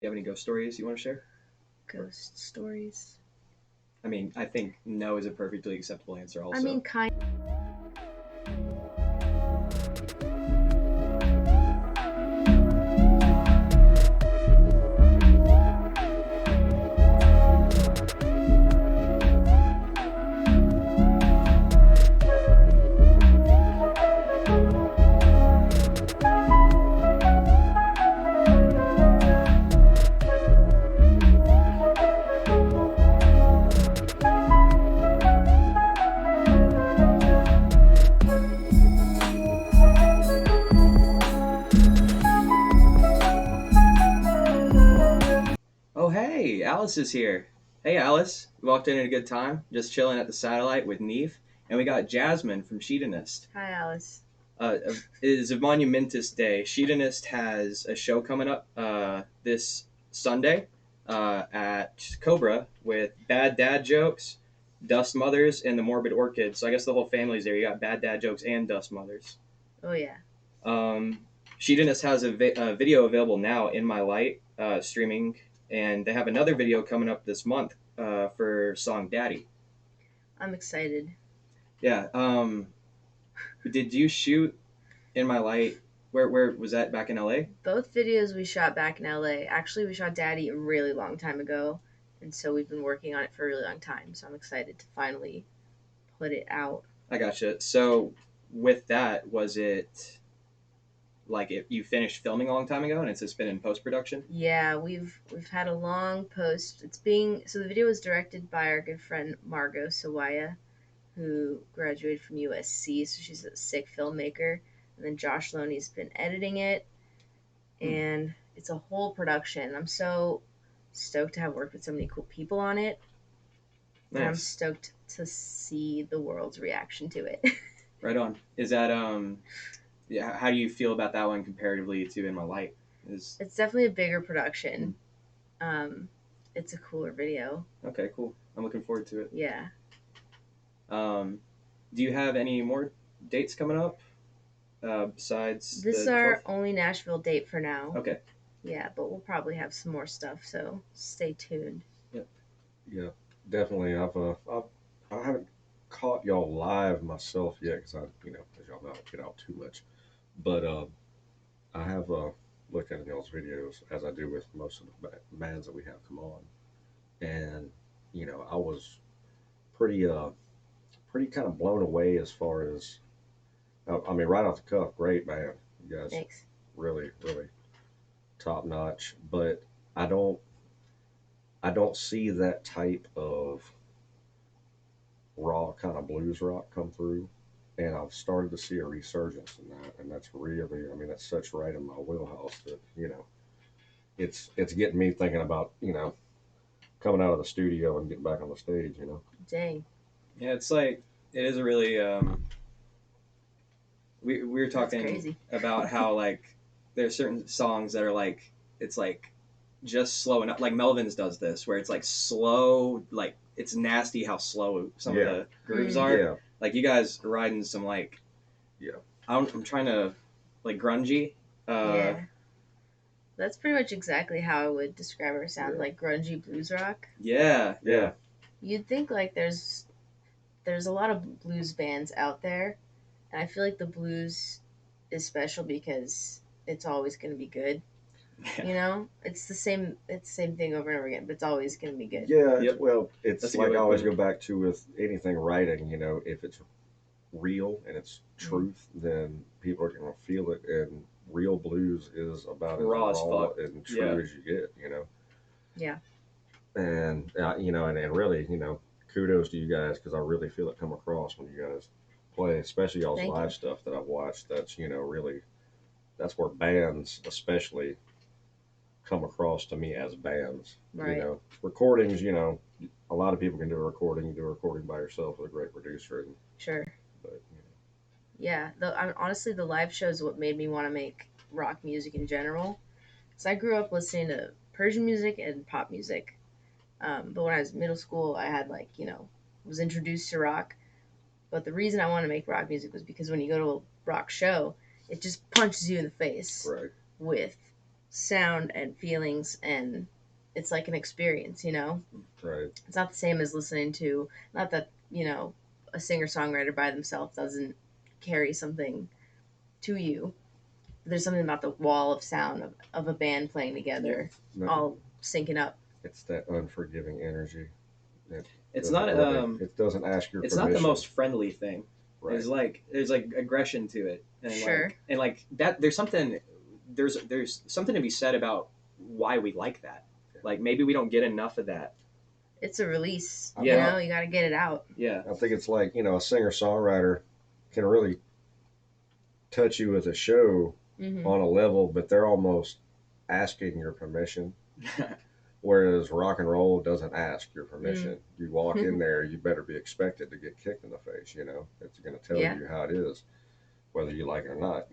You have any ghost stories you want to share? Ghost stories. I mean, I think no is a perfectly acceptable answer I also. mean, kind. Oh, hey, Alice is here. Hey, Alice. We walked in at a good time, just chilling at the satellite with Neif, and we got Jasmin from Shedonist. Hi, Alice. It is a monumentous day. Shedonist has a show coming up this Sunday at Cobra with bad dad jokes, Dust Mothers, and the Morbid Orchids. So I guess the whole family's there. You got bad dad jokes and Dust Mothers. Oh yeah. Um, Shedonist has a video available now in my light streaming, and they have another video coming up this month for song Daddy. I'm excited. Yeah. Did you shoot in my light? Where was that, back in LA? Both videos we shot back in LA. Actually, we shot Daddy a really long time ago, and so we've been working on it for a really long time. So I'm excited to finally put it out. I gotcha. So with that, was it like if you finished filming a long time ago and it's just been in post production? Yeah, we've had a long post. The video was directed by our good friend Margot Sawaya, who graduated from USC, so she's a sick filmmaker. And then Josh Loney's been editing it, and it's a whole production. I'm so stoked to have worked with so many cool people on it. Nice. And I'm stoked to see the world's reaction to it. Right on. Is that yeah, how do you feel about that one comparatively to In My Light? It's definitely a bigger production. It's a cooler video. Okay, cool. I'm looking forward to it. Yeah. Do you have any more dates coming up besides This is the our 12th? only Nashville date for now. Okay. Yeah, but we'll probably have some more stuff, so stay tuned. Yeah, definitely. I haven't caught y'all live myself yet because as y'all know, I don't get out too much. But I have looked at y'all's videos as I do with most of the bands that we have come on, and I was pretty pretty kind of blown away as far as I mean, right off the cuff, great band. You guys Thanks. really top notch. But I don't I don't see that type of raw kind of blues rock come through, and I've started to see a resurgence in that, and that's really, I mean, that's such right in my wheelhouse that it's getting me thinking about coming out of the studio and getting back on the stage. Dang. Yeah, it's like it is a really we were talking about how like there's certain songs that are like it's like just slow enough. Like Melvin's does this where it's like slow, like it's nasty how slow some of the grooves are. Yeah. Like you guys are riding some like I'm trying to like grungy. Yeah. That's pretty much exactly how I would describe our sound, like grungy blues rock. Yeah. You'd think like there's a lot of blues bands out there, and I feel like the blues is special because it's always going to be good. It's the same thing over and over again, but it's always going to be good. Yeah. Yep. Well, it's That's a like good way I to always put it. go back to with anything writing. If it's real and it's truth, then people are going to feel it. And real blues is about Raw as as raw fuck. and true as you get. Yeah. And and really, kudos to you guys because I really feel it come across when you guys play, especially y'all's Thank live you. stuff that I've watched. That's really that's where bands especially come across to me as bands. Right. Recordings. A lot of people can do a recording. You do a recording by yourself with a great producer. Sure. But Yeah. Honestly, the live show is what made me want to make rock music in general. So I grew up listening to Persian music and pop music. But when I was in middle school, I had was introduced to rock. But the reason I wanted to make rock music was because when you go to a rock show, it just punches you in the face right. with sound and feelings, and it's like an experience, you know? Right. It's not the same as listening to, not that, a singer songwriter by themselves doesn't carry something to you. There's something about the wall of sound of a band playing together, No, all syncing up. it's that unforgiving energy. It It's doesn't not really, it doesn't ask your it's permission. not the most friendly thing. Right. There's like aggression to it, and Sure. like that. There's something to be said about why we like that. Like maybe we don't get enough of that. It's a release. Yeah. You got to get it out. Yeah. I think it's like, a singer songwriter can really touch you with a show Mm-hmm. on a level, but they're almost asking your permission. Whereas rock and roll doesn't ask your permission. You walk in there, you better be expected to get kicked in the face. It's going to tell you how it is, whether you like it or not.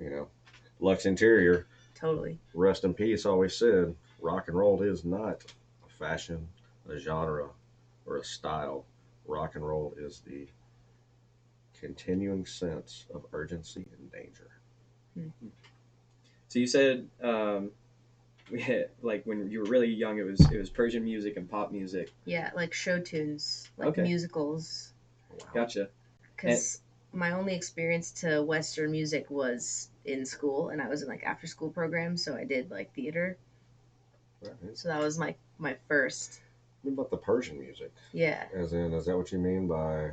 Lux Interior, Totally. rest in peace, always said rock and roll is not a fashion, a genre, or a style. Rock and roll is the continuing sense of urgency and danger. So you said like when you were really young, it was Persian music and pop music. Yeah, like show tunes, like Okay. musicals. Wow. Gotcha. Because my only experience to Western music was in school, and I was in like after school programs, so I did like theater. Right. So that was my first. What about the Persian music? Yeah. As in, is that what you mean by,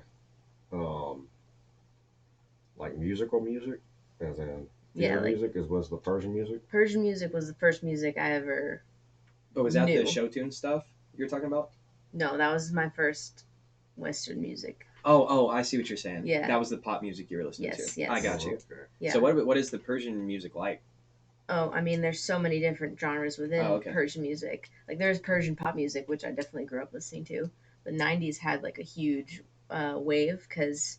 like musical music? As in, theater like music was the Persian music? Persian music was the first music I ever. Oh, was that knew. the show tune stuff you're talking about? No, that was my first Western music. Oh, I see what you're saying. Yeah. That was the pop music you were listening to. Yes. I got you. Okay. Yeah. So what is the Persian music like? Oh, I mean, there's so many different genres within Persian music. Like, there's Persian pop music, which I definitely grew up listening to. The 90s had, like, a huge wave, because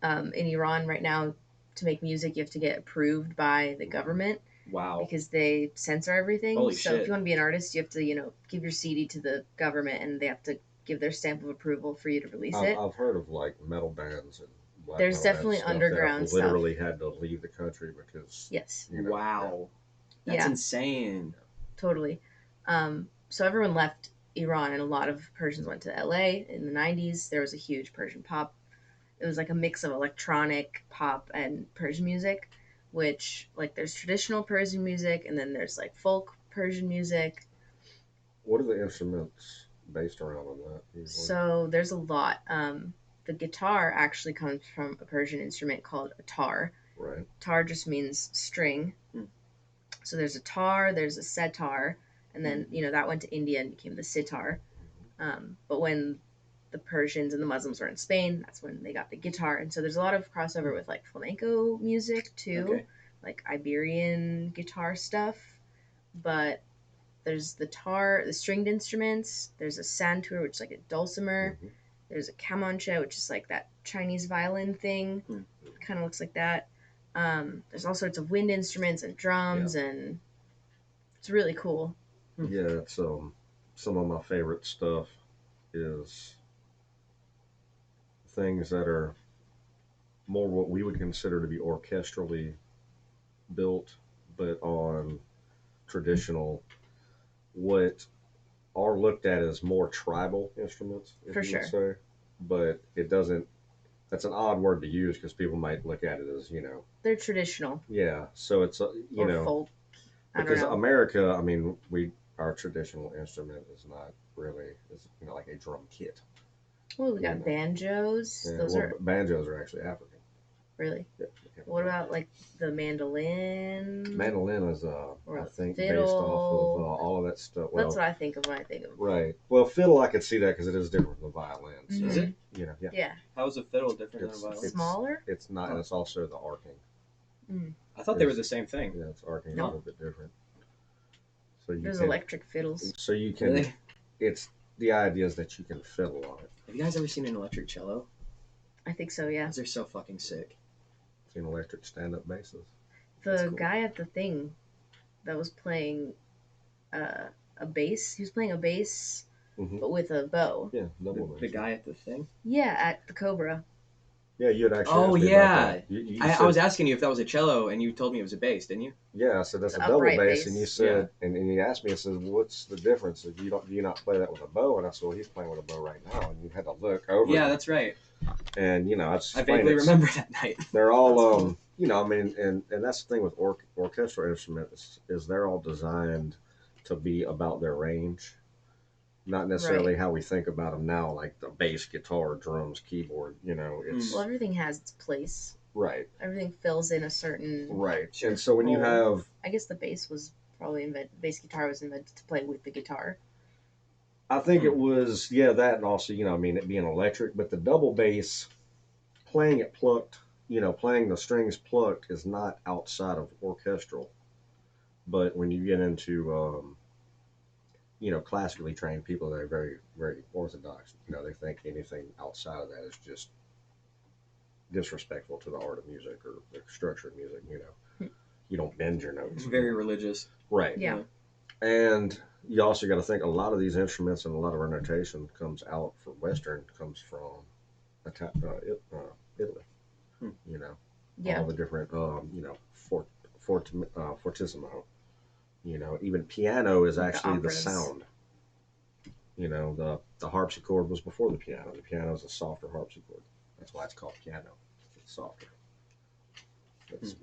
in Iran right now, to make music, you have to get approved by the government. Wow. Because they censor everything. Holy so shit. if you want to be an artist, you have to, give your CD to the government, and they have to give their stamp of approval for you to release it. I've heard of, like, metal bands and black There's metal definitely bands stuff underground that literally had to leave the country because Yes. Wow. That's insane. Totally. So everyone left Iran, and a lot of Persians went to LA in the 90s. There was a huge Persian pop. It was like a mix of electronic pop and Persian music, which, like, there's traditional Persian music, and then there's like folk Persian music. What are the instruments based around on that usually? So there's a lot. The guitar actually comes from a Persian instrument called a tar. Right. Tar just means string. So there's a tar, there's a setar, and then, that went to India and became the sitar. But when the Persians and the Muslims were in Spain, that's when they got the guitar. And so there's a lot of crossover with, like, flamenco music, too, like Iberian guitar stuff. But there's the tar, the stringed instruments. There's a santur, which is like a dulcimer. There's a kamancha, which is like that Chinese violin thing. Kind of looks like that. There's all sorts of wind instruments and drums, and it's really cool. Yeah, it's some of my favorite stuff is things that are more what we would consider to be orchestrally built, but on traditional, what are looked at as more tribal instruments, if For you sure. would say. But it doesn't, that's an odd word to use because people might look at it as, They're traditional. Yeah, so it's, or folk. because America, I mean, our traditional instrument is not really, like a drum kit. Well, we got banjos. Yeah, banjos are actually African. Really? Yeah. What about, like, the mandolin? Mandolin is, or I think, fiddle. based off of all of that stuff. Well, that's what I think of when I think of. Right. Well, fiddle, I could see that because it is different from the violin. So, Is it? Yeah. How is a fiddle different than a violin? Smaller? It's not, and it's also the arcing. I thought they were the same thing. Yeah, it's arcing a little bit different. So there's electric fiddles. So you can. Really? It's the idea is that you can fiddle on it. Have you guys ever seen an electric cello? I think so. Yeah. They're so fucking sick. Seen electric stand-up basses. The guy at the thing that was playing a bass. He was playing a bass, but with a bow. Yeah, double the guy at the thing. Yeah, at the Cobra. Yeah, you had actually Oh asked me yeah, about that. You I said, was asking you if that was a cello, and you told me it was a bass, didn't you? yeah, I said that's The a double upright bass, and you bass. said, and you asked me, I said, what's the difference? If you don't, do you not play that with a bow? And I said, well, he's playing with a bow right now, and you had to look over. Yeah, that's right. And I just I explained vaguely it. remember that night. They're all, That's cool. I mean, and that's the thing with orchestral instruments is they're all designed to be about their range, not necessarily Right. how we think about them now, like the bass, guitar, drums, keyboard. It's Well, everything has its place. right, Everything fills in a certain right. Sure. And so when you role. have, I guess the bass was probably invented. Bass guitar was invented to play with the guitar. I think it was, yeah, that, and also, I mean, it being electric, but the double bass, playing it plucked, playing the strings plucked is not outside of orchestral. But when you get into, classically trained people, they're very, very orthodox. They think anything outside of that is just disrespectful to the art of music or the structure of music. You don't bend your notes. Very religious. Right. Yeah. And you also got to think a lot of these instruments and a lot of our notation comes out for Western, comes from Italy. Hmm. Yeah. All the different, fortissimo. Even piano is Like the actually the operas. sound. The harpsichord was before the piano. The piano is a softer harpsichord. That's why it's called piano. It's softer. It's,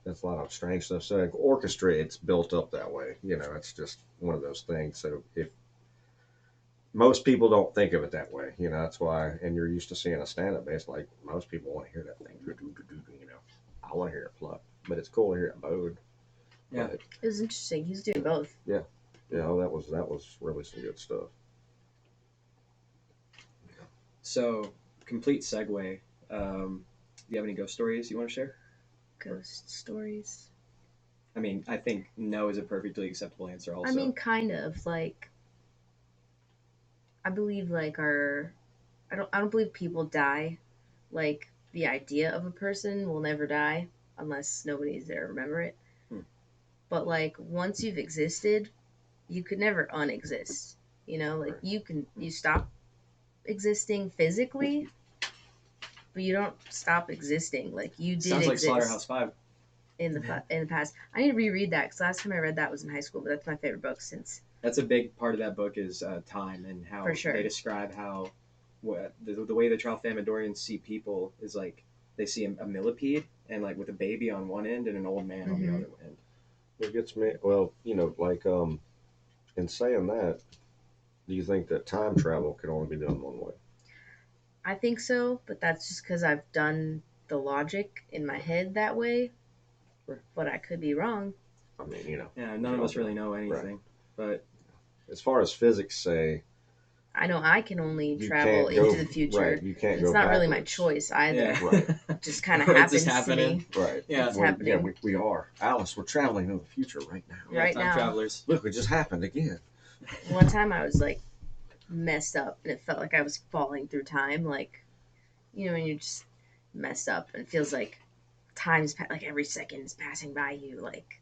that's a lot of strange stuff. So orchestra, it's built up that way. It's just one of those things. So if most people don't think of it that way, that's why. And you're used to seeing a stand-up bass, like most people want to hear that thing. I want to hear it pluck, but it's cool to hear it bowed. Yeah. But, It was interesting. He's doing both. yeah, that was really some good stuff. So, complete segue. Do you have any ghost stories you want to share? Ghost stories. I mean, I think no is a perfectly acceptable answer. Also, I mean, kind of like. I believe like our. I don't believe people die. Like the idea of a person will never die unless nobody's there to remember it. Hmm. But like once you've existed, you could never unexist. Like Right. you stop existing physically, but you don't stop existing. Like you did sounds like exist Slaughterhouse Five. in the past. I need to reread that because last time I read that was in high school. But that's my favorite book since. That's a big part of that book is time and how For sure. they describe how the way the Tralfamadorians see people is like they see a millipede and like with a baby on one end and an old man on the other end. It gets me. Well, like in saying that, do you think that time travel can only be done one way? I think so, but that's just because I've done the logic in my head that way. But I could be wrong. I mean, Yeah, none of us really know anything, but as far as physics say, I know I can only you travel can't go into the future. right. You can't It's go not really my backwards. choice either. yeah, Right. It just kind of Or it's happens just to happening. me. Right. Yeah. It's Yeah, happening. we are. Alice, we're traveling in the future right now. Yeah, Right time now. travelers. Look, it just happened again. One time I was like messed up and it felt like I was falling through time. Like, when you're just messed up and it feels like like every second is passing by you. Like,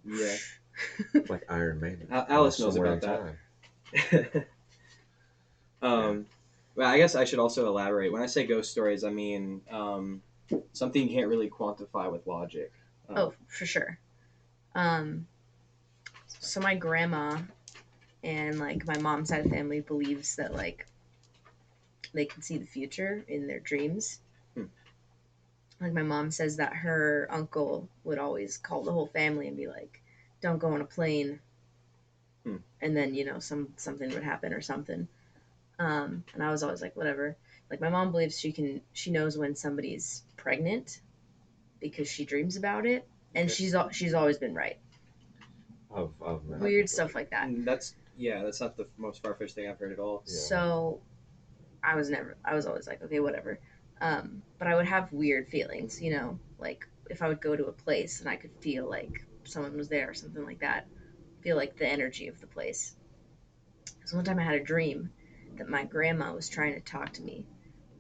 Yeah. Like Iron Maiden. Alice knows somewhere about in that. time. Well, I guess I should also elaborate. When I say ghost stories, I mean something you can't really quantify with logic. oh, for sure. So my grandma and like my mom's side of the family believes that like they can see the future in their dreams. Like my mom says that her uncle would always call the whole family and be like, "Don't go on a plane," and then something would happen or something. And I was always like, whatever. Like my mom believes she knows when somebody's pregnant because she dreams about it, and Okay. she's always been right. Of Weird stuff like that. That's not the most far-fetched thing I've heard at all. Yeah. So I was always like, okay, whatever. But I would have weird feelings, like if I would go to a place and I could feel like someone was there or something like that, feel like the energy of the place. So one time I had a dream that my grandma was trying to talk to me,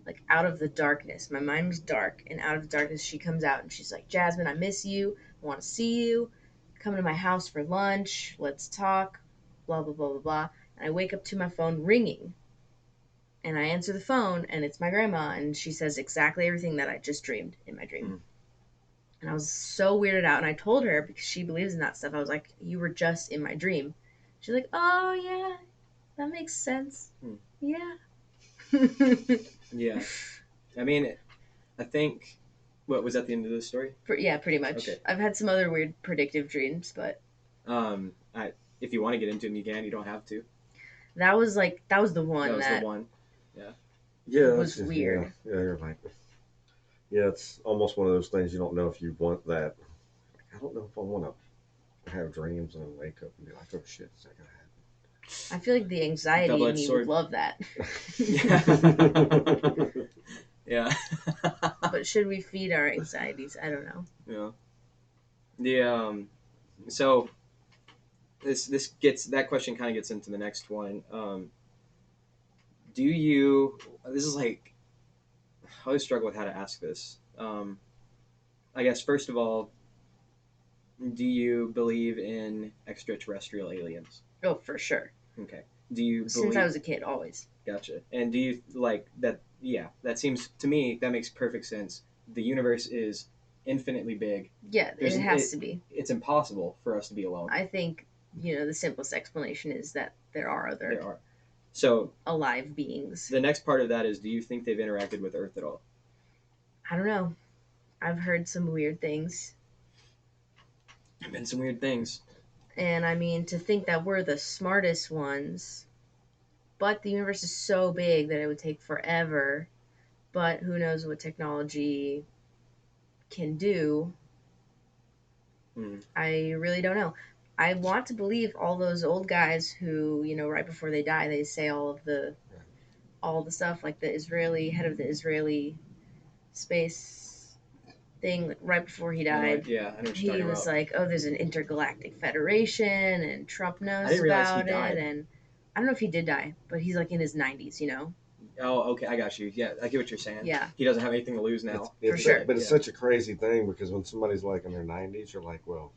like out of the darkness. My mind was dark, and out of the darkness she comes out and she's like, "Jasmine, I miss you. I want to see you. Come to my house for lunch. Let's talk." Blah blah blah blah blah. And I wake up to my phone ringing, And I answer the phone, and it's my grandma, and she says exactly everything that I just dreamed in my dream. Mm. And I was so weirded out, and I told her, because she believes in that stuff, I was like, you were just in my dream. She's like, oh, yeah, that makes sense. Hmm. Yeah. Yeah. I mean, I think, what, was that the end of the story? Yeah, pretty much. Okay. I've had some other weird predictive dreams, but If you want to get into them, you can. You don't have to. that was the one That was that the one. Yeah, was weird. Yeah, you're like, yeah, it's almost one of those things you don't know if you want that. I don't know if I want to have dreams and then wake up and be like, oh shit, is that gonna I feel like the anxiety in Double-edged me sword. would love that. happen? Yeah. But should we feed our anxieties? I don't know. Yeah. So this gets, that question kind of gets into the next one. This is like, I always struggle with how to ask this. I guess first of all, do you believe in extraterrestrial aliens? Oh, for sure. Okay. Do you Since believe? I was a kid, always. Gotcha. And do you like that? Yeah, that seems to me, that makes perfect sense. The universe is infinitely big. Yeah, it has to be. It's impossible for us to be alone. I think, the simplest explanation is that there are other There are. So alive beings. the next part of that is, do you think they've interacted with Earth at all? I don't know. I've heard some weird things. There've been some weird things. And I mean, to think that we're the smartest ones, but the universe is so big that it would take forever. But who knows what technology can do? I really don't know. I want to believe all those old guys who, right before they die, they say all the stuff, like the head of the Israeli space thing, like right before he died. Yeah, I know what He you're talking was about. like, "Oh, there's an intergalactic federation, and Trump knows I didn't realize he about died. it." And I don't know if he did die, but he's like in his 90s, Oh, okay, I got you. Yeah, I get what you're saying. Yeah. He doesn't have anything to lose now. For sure. But it's such a crazy thing because when somebody's like in their 90s, you're like, well,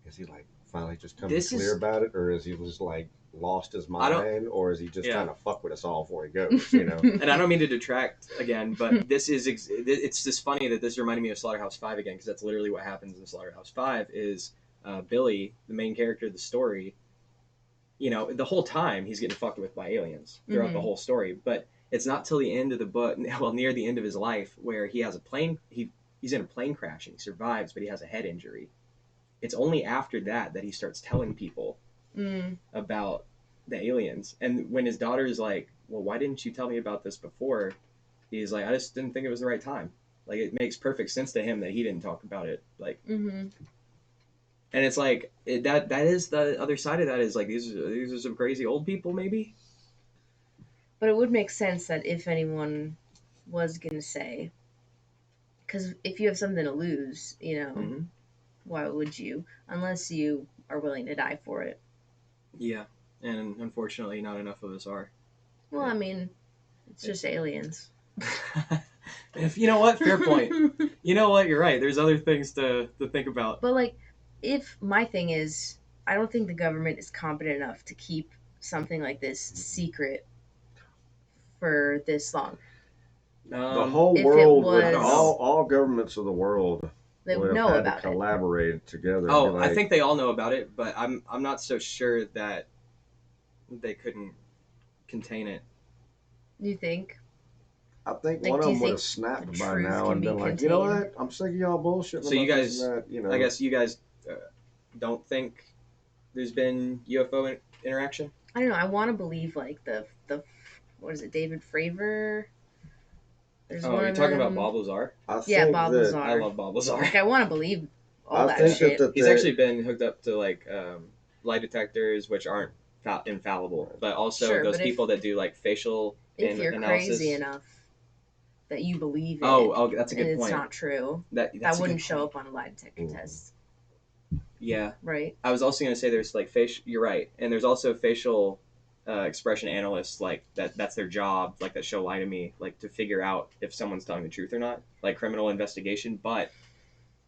is he like finally just coming clear about it, or is he just like lost his mind, or is he just trying to fuck with us all before he goes? And I don't mean to detract again, but it's just funny that this reminded me of Slaughterhouse 5 again, because that's literally what happens in Slaughterhouse 5 is Billy, the main character of the story, the whole time he's getting fucked with by aliens throughout the whole story, but it's not till the end of the book, well, near the end of his life, where he has he's in a plane crash and he survives, but he has a head injury. It's only after that he starts telling people about the aliens. And when his daughter is like, well, why didn't you tell me about this before? He's like, I just didn't think it was the right time. Like, it makes perfect sense to him that he didn't talk about it. Like, and it's like, that is the other side of that, is like, these are some crazy old people, maybe. But it would make sense that if anyone was going to say, because if you have something to lose, why would you? Unless you are willing to die for it. Yeah, and unfortunately, not enough of us are. Well, I mean, it's just aliens. You know what? Fair point. You know what? You're right. There's other things to think about. But, like, if my thing is, I don't think the government is competent enough to keep something like this secret for this long. The whole world, all governments of the world, they would have know had about to collaborate together. Oh, I think they all know about it, but I'm not so sure that they couldn't contain it. You think? I think one of them would have snapped by now and been like, you know what? I'm sick of y'all bullshit. So you guys, I guess you guys don't think there's been UFO interaction? I don't know. I want to believe like the what is it, David Fravor? There's you're talking about Bob Lazar? Yeah, Bob Lazar. I love Bob Lazar. Like, I want to believe all that shit. He's actually been hooked up to like lie detectors, which aren't infallible, but also those people that do like facial if you're analysis. Crazy enough that you believe it. Oh, that's a good and point. It's not true. That wouldn't show up on a lie detector test. Yeah. Right. I was also going to say there's like facial. You're right, and there's also facial expression analysts, like that's their job, like that show Lie to Me, like to figure out if someone's telling the truth or not, like criminal investigation. But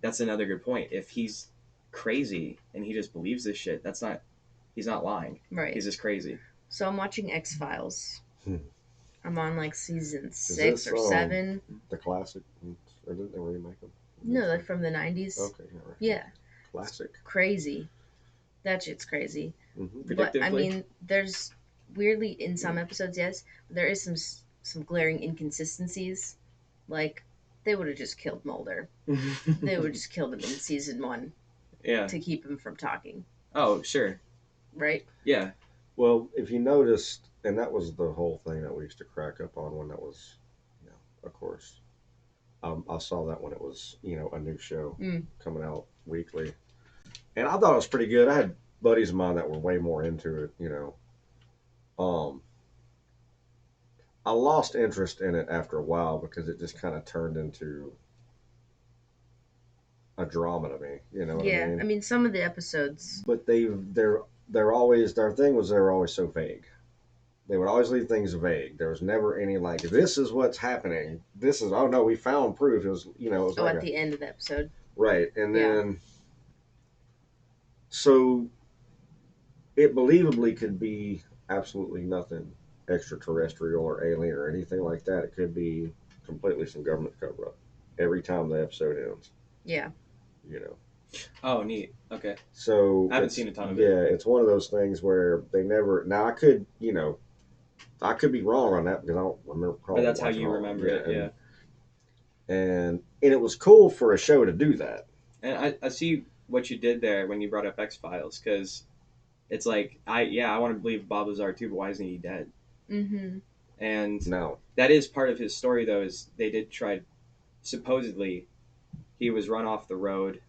that's another good point. If he's crazy and he just believes this shit, he's not lying. Right. He's just crazy. So I'm watching XFiles. I'm on like season Is 6 this or 7. the classic? Or didn't they remake them? No, like from the 90s. Okay, yeah, right. Yeah. Classic. Crazy. That shit's crazy. Mm-hmm. But I Predictively. mean, there's weirdly in some episodes, yes, there is some glaring inconsistencies. Like they would have just killed Mulder. They would have just killed him in season 1 Yeah. to keep him from talking, Oh, sure. right? Yeah. Well, if you noticed, and that was the whole thing that we used to crack up on when that was, of course. I saw that when it was, a new show coming out weekly, and I thought it was pretty good. I had buddies of mine that were way more into it. Um, I lost interest in it after a while because it just kind of turned into a drama to me. You know what I Yeah, mean? I mean some of the episodes. But they're always their thing was they were always so vague. They would always leave things vague. There was never any like this is what's happening. This is oh no, we found proof. It was it was Oh, like at the end of the episode. right, and Yeah. then so it believably could be absolutely nothing extraterrestrial or alien or anything like that. It could be completely some government cover up every time the episode ends. Yeah. You know. Oh, neat. Okay. So I haven't seen a ton of it. it. Yeah, it's one of those things where they never. Now I could, I could be wrong on that because I don't remember. But that's how watching you all of remember them. it, yeah. And it was cool for a show to do that. And I see what you did there when you brought up X-Files, because it's like, I want to believe Bob Lazar too, but why isn't he dead? Mm-hmm. And No. that is part of his story, though, is they did try, supposedly, he was run off the road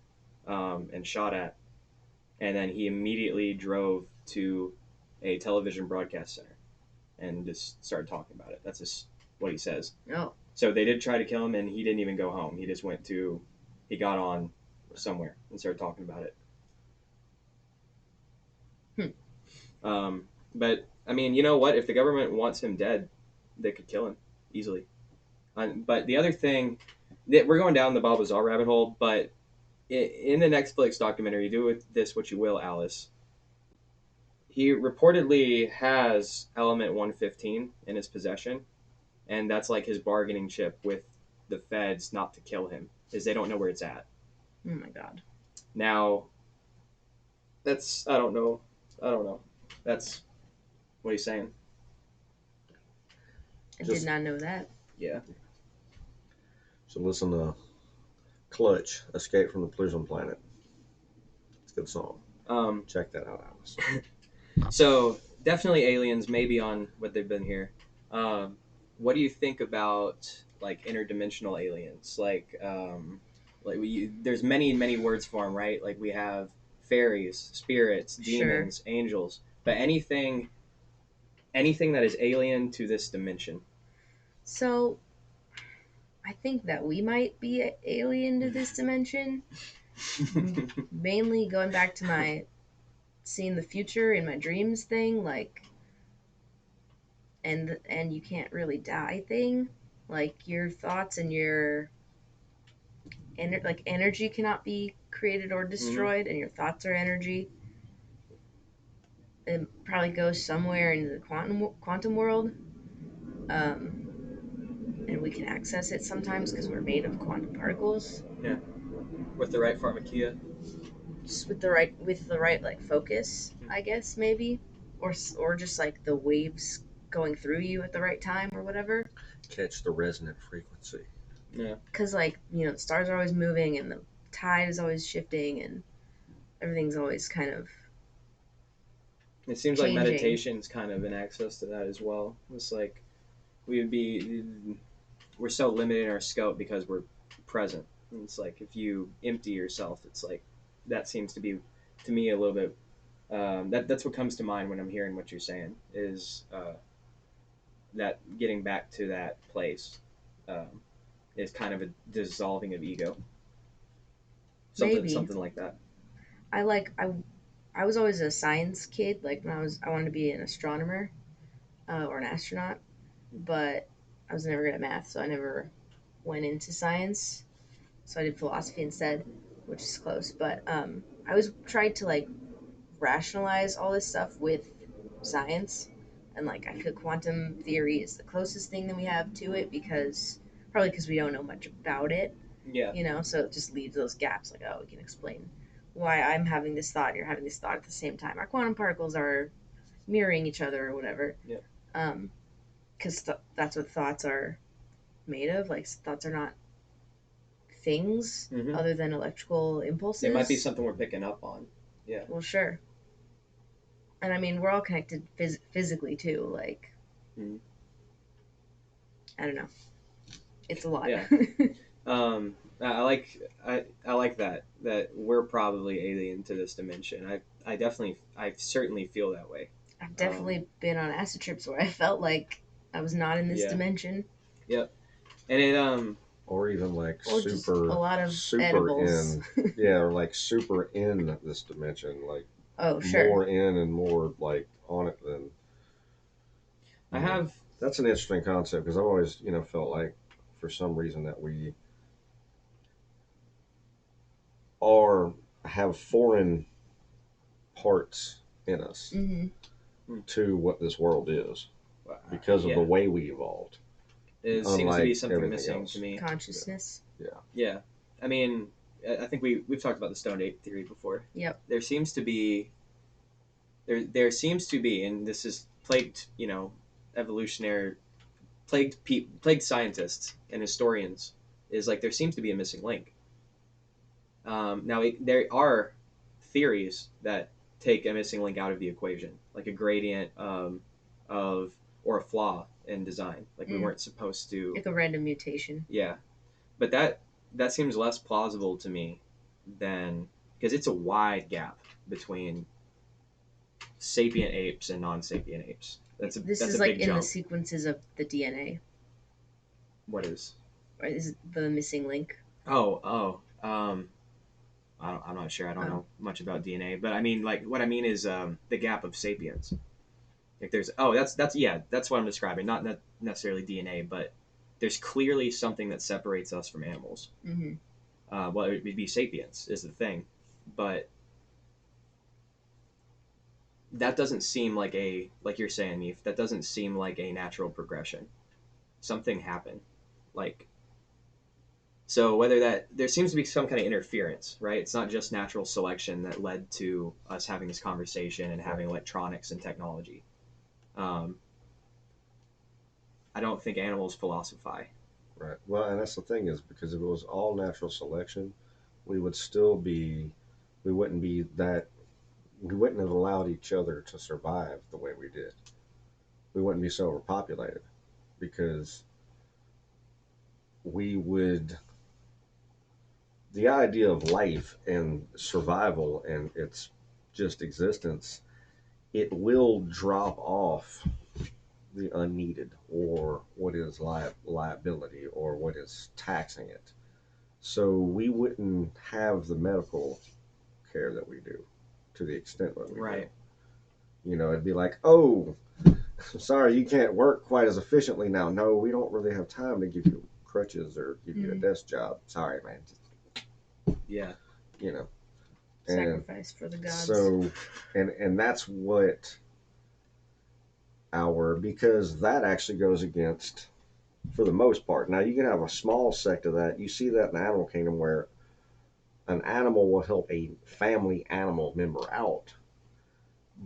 and shot at, and then he immediately drove to a television broadcast center and just started talking about it. That's just what he says. Oh. So they did try to kill him, and he didn't even go home. He just he got on somewhere and started talking about it. But I mean, you know what? If the government wants him dead, they could kill him easily. But the other thing, we're going down the Bob Lazar rabbit hole, but in the Netflix documentary, do with this what you will, Alice. He reportedly has Element 115 in his possession, and that's like his bargaining chip with the feds not to kill him, is they don't know where it's at. Oh my god. Now, I don't know. That's what he's saying. I did not know that. Yeah. So listen to Clutch, Escape from the Persian Planet. It's a good song. Check that out, Alice. So definitely aliens, maybe on what they've been here. What do you think about like interdimensional aliens? There's many words for them, right? Like we have fairies, spirits, demons, angels, but anything that is alien to this dimension. So, I think that we might be an alien to this dimension. Mainly going back to my seeing the future in my dreams thing, like, and you can't really die thing. Like your thoughts and your energy cannot be created or destroyed, and your thoughts are energy. It probably goes somewhere into the quantum world. And we can access it sometimes because we're made of quantum particles. Yeah, with the right pharmakia. Just with the right like focus, I guess maybe, or just like the waves going through you at the right time or whatever. Catch the resonant frequency. Yeah. Because the stars are always moving and the tide is always shifting and everything's always kind of. It seems changing. like meditation's kind of an access to that as well. It's like we're so limited in our scope because we're present. And it's like if you empty yourself, it's like that seems to be to me a little bit. That's what comes to mind when I'm hearing what you're saying is that getting back to that place is kind of a dissolving of ego. Something like that. I was always a science kid. Like when I wanted to be an astronomer or an astronaut, but I was never good at math, so I never went into science. So I did philosophy instead, which is close. But I always tried to like rationalize all this stuff with science. And like I feel quantum theory is the closest thing that we have to it probably because we don't know much about it, Yeah. so it just leaves those gaps like, oh, we can explain why I'm having this thought and you're having this thought at the same time. Our quantum particles are mirroring each other or whatever. Yeah. Because that's what thoughts are made of. Like thoughts are not things Mhm. other than electrical impulses. It might be something we're picking up on. Yeah. Well, sure. And I mean, we're all connected physically too. Like, Mhm. I don't know. It's a lot. Yeah. I like that we're probably alien to this dimension. I certainly feel that way. I've definitely been on acid trips where I felt like I was not in this Yeah. dimension. Yep. And it Or even like Or just a super lot of super edibles. in yeah, or like super in this dimension, like Oh, sure. more in and more like on it than I have that's an interesting concept because I've always, felt like for some reason that we are have foreign parts in us to what this world is because of the way we evolved. It seems to be something everything missing else. to me. Consciousness. Yeah. I mean, I think we've talked about the stoned ape theory before. Yep. There seems to be, and this is plagued, evolutionary, plagued scientists and historians, is like there seems to be a missing link. Now, there are theories that take a missing link out of the equation, like a gradient of or a flaw in design, like we weren't supposed to. Like a random mutation. Yeah, but that seems less plausible to me than because it's a wide gap between sapient apes and non-sapient apes. That's This a is like big in jump. the sequences of the DNA. What is? Right? Is it the missing link? I'm not sure. I don't know much about DNA, but I mean, like, what I mean is the gap of sapiens. Like, that's what I'm describing. Not necessarily DNA, but there's clearly something that separates us from animals. Mm-hmm. Well, it would be sapiens is the thing, but that doesn't seem like like you're saying, Neif. That doesn't seem like a natural progression. Something happened, like. So whether there seems to be some kind of interference, right? It's not just natural selection that led to us having this conversation and having electronics and technology. I don't think animals philosophize. Right. Well, and that's the thing is because if it was all natural selection, we wouldn't be that, we wouldn't have allowed each other to survive the way we did. We wouldn't be so overpopulated because we would, the idea of life and survival and its just existence, it will drop off the unneeded or what is liability or what is taxing it. So we wouldn't have the medical care that we do to the extent that we Right. do. It'd be like, oh, sorry, you can't work quite as efficiently now. No, we don't really have time to give you crutches or give you a desk job. Sorry, man. Yeah. Sacrifice for the gods. So, and that's what because that actually goes against, for the most part. Now, you can have a small sect of that. You see that in the animal kingdom where an animal will help a family animal member out,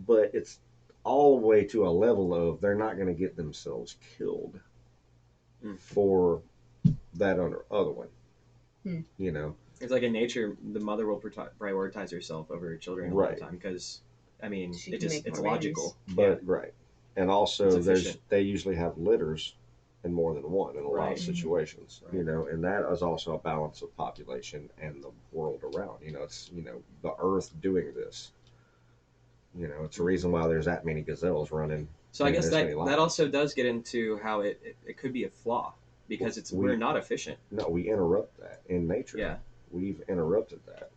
but it's all the way to a level of they're not going to get themselves killed for that other one. It's like in nature, the mother will prioritize herself over her children all the time because, I mean, it's logical. But right, and also they usually have litters and more than one in a lot of situations. And that is also a balance of population and the world around. It's the earth doing this. It's a reason why there's that many gazelles running. So I guess that also does get into how it could be a flaw because we're not efficient. No, we interrupt that in nature. Yeah. We've interrupted that.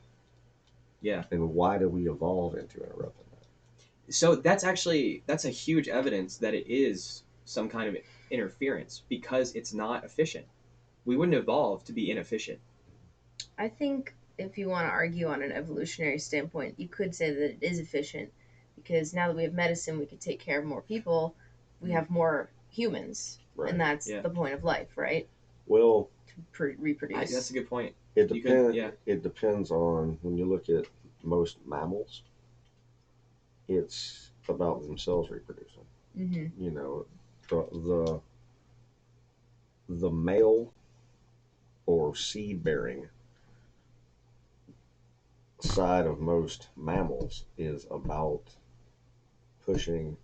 Yeah. And why do we evolve into interrupting that? So that's a huge evidence that it is some kind of interference because it's not efficient. We wouldn't evolve to be inefficient. I think if you want to argue on an evolutionary standpoint, you could say that it is efficient because now that we have medicine, we could take care of more people. we have more humans, Right. and that's Yeah. the point of life, right? Well, To reproduce. That's a good point. it You depends. could- yeah. It depends on when you look at most mammals. It's about themselves reproducing. Mm-hmm. You know, the the male or seed bearing side of most mammals is about pushing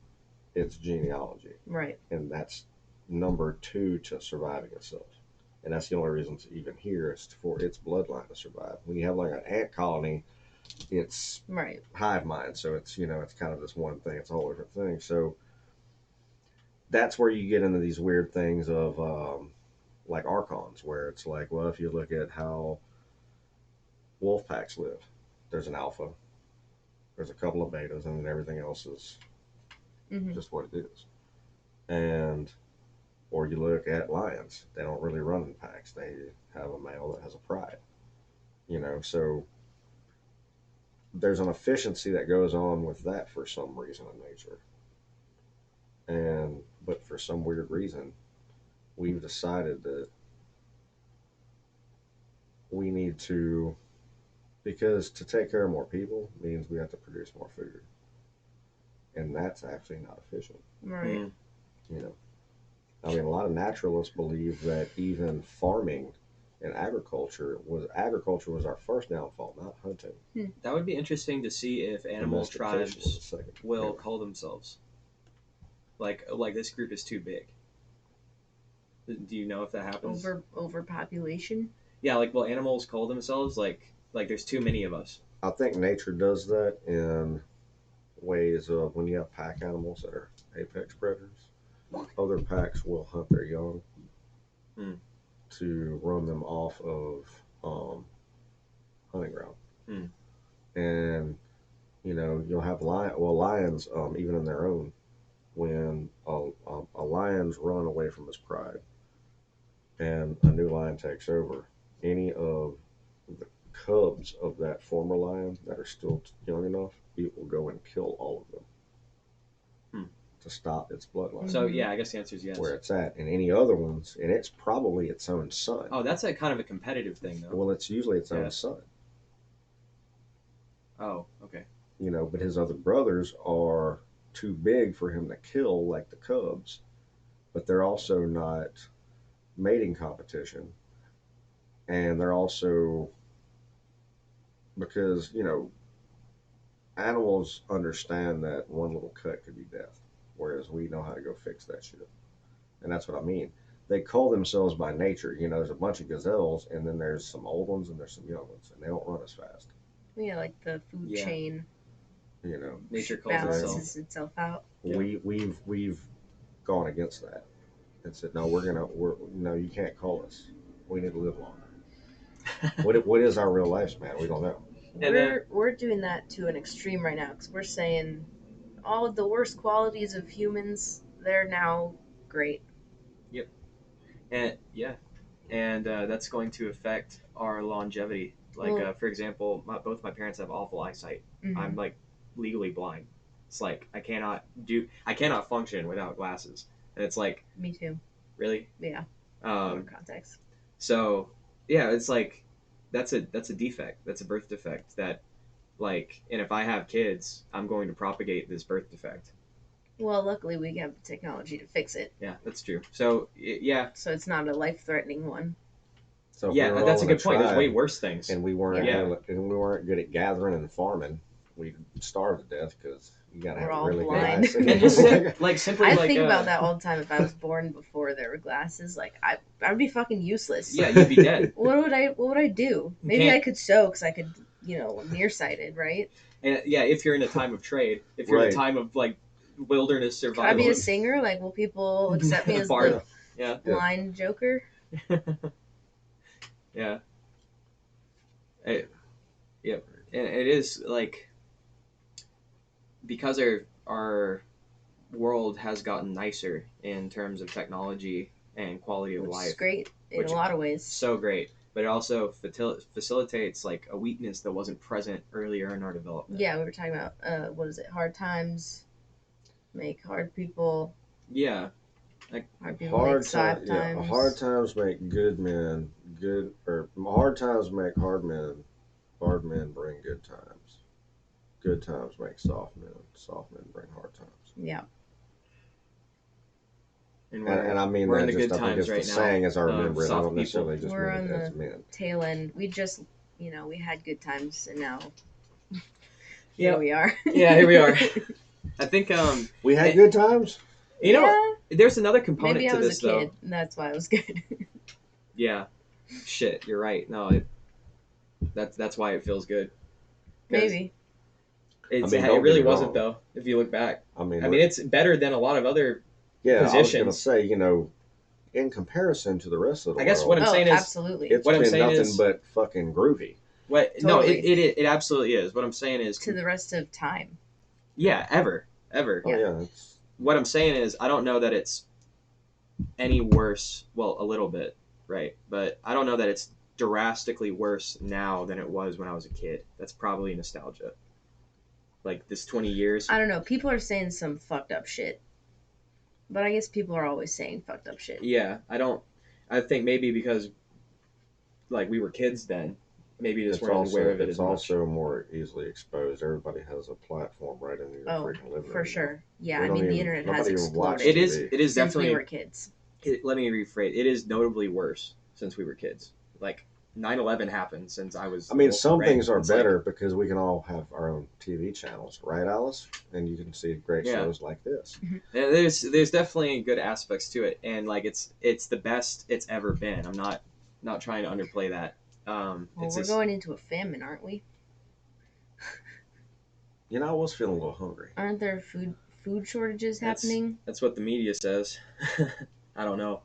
its genealogy, Right. and that's number two to surviving itself. And that's the only reason it's even here is for its bloodline to survive. When you have like an ant colony, it's Right. hive mind, so it's it's kind of this one thing. It's a whole different thing. So that's where you get into these weird things of like archons, where it's like, well, if you look at how wolf packs live, there's an alpha, there's a couple of betas, and then everything else is Mm-hmm. just what it is. And or you look at lions, they don't really run in packs. They have a male that has a pride. So there's an efficiency that goes on with that for some reason in nature. But for some weird reason, we've decided that we need to, because to take care of more people means we have to produce more food, and that's actually not efficient. Right. Mm. You know, I mean, a lot of naturalists believe that even farming and agriculture was our first downfall, not hunting. That would be interesting to see if animal Domestication was tribes the second. will Yeah. call themselves. Like this group is too big. Do you know if that happens? Overpopulation. Yeah, like will animals call themselves like there's too many of us? I think nature does that in ways of when you have pack animals that are apex predators. Other packs will hunt their young Hmm. to run them off of hunting ground. Hmm. And you'll have lions, even in their own, when a lion's run away from his pride and a new lion takes over, any of the cubs of that former lion that are still young enough, it will go and kill all of them to stop its bloodline. So yeah, I guess the answer is yes. Where it's at, and any other ones, and it's probably its own son. Oh, that's a kind of a competitive thing, though. Well, it's usually its own son. Oh, okay. But his other brothers are too big for him to kill like the cubs, but they're also not mating competition, and they're also, because animals understand that one little cut could be death, whereas we know how to go fix that shit. And that's what I mean. They call themselves by nature. There's a bunch of gazelles, and then there's some old ones and there's some young ones, and they don't run as fast. Yeah, like the food chain. Nature calls balances itself out. Yeah. We've gone against that and said, no, you can't call us. We need to live longer. What is our real lifespan? We don't know. We're doing that to an extreme right now, because we're saying all of the worst qualities of humans, they're now great. Yep. And that's going to affect our longevity. Like for example, both my parents have awful eyesight. Mm-hmm. I'm like legally blind. It's like I cannot function without glasses, and it's like me too. Really? Yeah. Context. So yeah, it's like that's a defect. That's a birth defect that, like, and if I have kids, I'm going to propagate this birth defect. Well, luckily we have the technology to fix it. Yeah, that's true. So yeah. So it's not a life-threatening one. So yeah, that's a good point. There's way worse things. And we weren't good at gathering and farming. We starved to death because you gotta have really blind. good eyes. And just simply, I think about that all the time. If I was born before there were glasses, like I'd be fucking useless. Yeah, you'd be dead. What would I do? Maybe I could sew because I could, nearsighted, right? And yeah, if you're in a time of trade, if you're in a time of like wilderness survival. Could I be a singer? Like, will people accept me as the blind Joker? Yeah. Yep. And it is like, because our world has gotten nicer in terms of technology and quality of life. It's great in a lot of ways. So great. But it also facilitates like a weakness that wasn't present earlier in our development. Yeah, we were talking about, hard times make hard people Yeah. Hard people make soft times. Hard times make good men. Hard times make hard men. Hard men bring good times. Good times make soft men. Soft men bring hard times. Yeah. And I mean we're that in the just, good I think times it's right the now. saying as I remember it. I Soft don't necessarily people. just We're mean on it as the men. tail end. We just, we had good times, and now Yep. here we are. Yeah, here we are. I think We had good times. you know what? There's another component Maybe I to was this a kid, though. and that's why it was good. Yeah. Shit, you're right. No, that's why it feels good. 'Cause Maybe. It's, I mean, it don't really get me wasn't wrong. though. If you look back, I mean, it's better than a lot of other yeah, I was going to positions. say, in comparison to the rest of the I guess world, what I'm saying is absolutely. it's what I'm been saying nothing is but fucking groovy. what Totally. no, it absolutely is. What I'm saying is to the rest of time. yeah, ever. Oh yeah, it's What I'm saying is I don't know that it's any worse. Well, a little bit, right? But I don't know that it's drastically worse now than it was when I was a kid. That's probably nostalgia. Like this 20 years. I don't know. People are saying some fucked up shit. But I guess people are always saying fucked up shit. Yeah, I think maybe because like we were kids then, maybe you just weren't aware of it as much. It's also more easily exposed. Everybody has a platform right in your freaking living room. For sure. Yeah, We I don't mean, the even- internet nobody has even watch exploded It is since definitely we were kids. let me rephrase. It is notably worse since we were kids. Like 9/11 happened since I was. I mean, some right? things are It's better like, because we can all have our own TV channels, right, Alice? And you can see great Yeah. shows like this. and there's definitely good aspects to it, and like it's the best it's ever been. I'm not trying to underplay that. Well, it's we're just, going into a famine, aren't we? I was feeling a little hungry. Aren't there food shortages happening? That's what the media says. I don't know.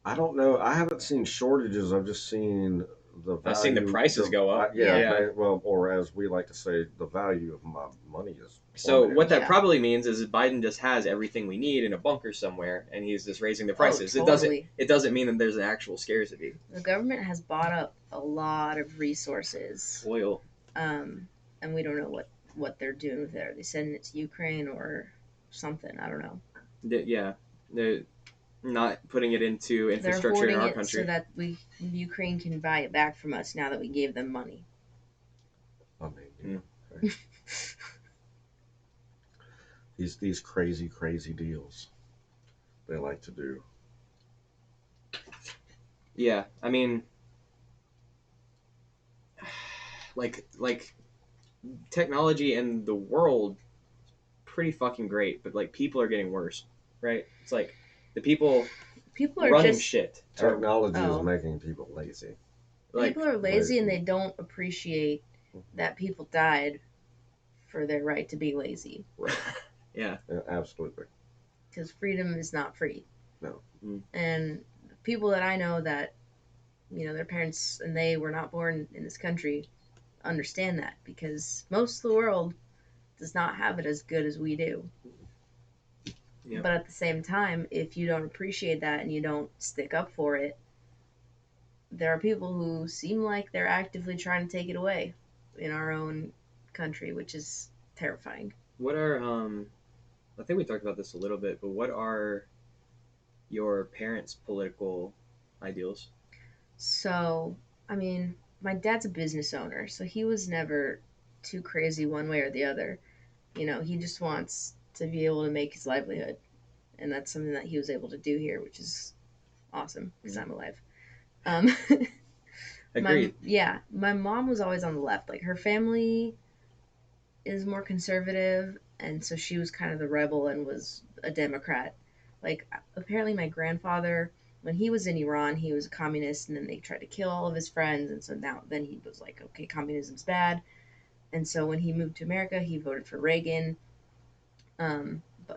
I don't know. I haven't seen shortages. I've just seen the value. I've seen the prices go up. Yeah. Well, or as we like to say, the value of my money is. So plummeted. what that probably means is Biden just has everything we need in a bunker somewhere, and he's just raising the prices. Totally. It doesn't mean that there's an actual scarcity. The government has bought up a lot of resources, Oil. and we don't know what they're doing with it. Are they sending it to Ukraine or something? I don't know. Yeah, they're not putting it into They're infrastructure hoarding in our it country. so that Ukraine can buy it back from us now that we gave them money. I mean, okay. These crazy deals they like to do. Yeah, I mean, like technology and the world, pretty fucking great, but like people are getting worse, right? It's like the people are running just shit. Technology is making people lazy. People are lazy and they don't appreciate that people died for their right to be lazy. Right. Yeah, absolutely. Because freedom is not free. No. And people that I know that, their parents and they were not born in this country understand that, because most of the world does not have it as good as we do. Yep. But at the same time, if you don't appreciate that and you don't stick up for it, there are people who seem like they're actively trying to take it away in our own country, which is terrifying. What are I think we talked about this a little bit, but what are your parents' political ideals? So, I mean, my dad's a business owner, so he was never too crazy one way or the other. He just wants to be able to make his livelihood, and that's something that he was able to do here, which is awesome because I'm alive. Agreed. My mom was always on the left. Like, her family is more conservative, and so she was kind of the rebel and was a Democrat. Like, apparently my grandfather, when he was in Iran, he was a communist, and then they tried to kill all of his friends, and so then he was like, okay, communism's bad. And so when he moved to America, he voted for Reagan.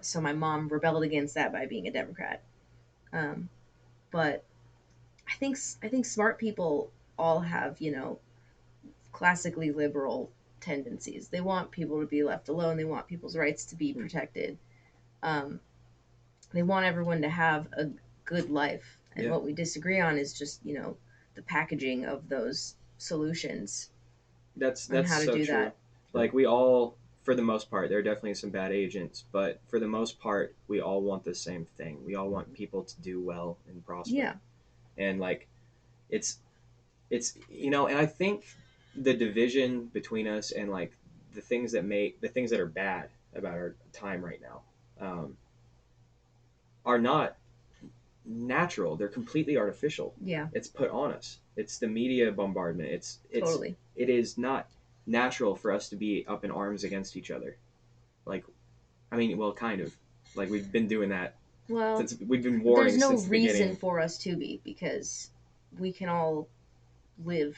So my mom rebelled against that by being a Democrat. But I think smart people all have, classically liberal tendencies. They want people to be left alone. They want people's rights to be protected. They want everyone to have a good life. And what we disagree on is just, the packaging of those solutions. That's how to so do true. that. Like we all for the most part, there are definitely some bad agents, but for the most part, we all want the same thing. We all want people to do well and prosper. Yeah. And like, it's and I think the division between us and like the things that are bad about our time right now, are not natural. They're completely artificial. Yeah. It's put on us. It's the media bombardment. Totally. It is not natural for us to be up in arms against each other. Like, I mean, well, kind of. Like, we've been doing that Well, since we've been warring there's no since the reason beginning. for us to be, because we can all live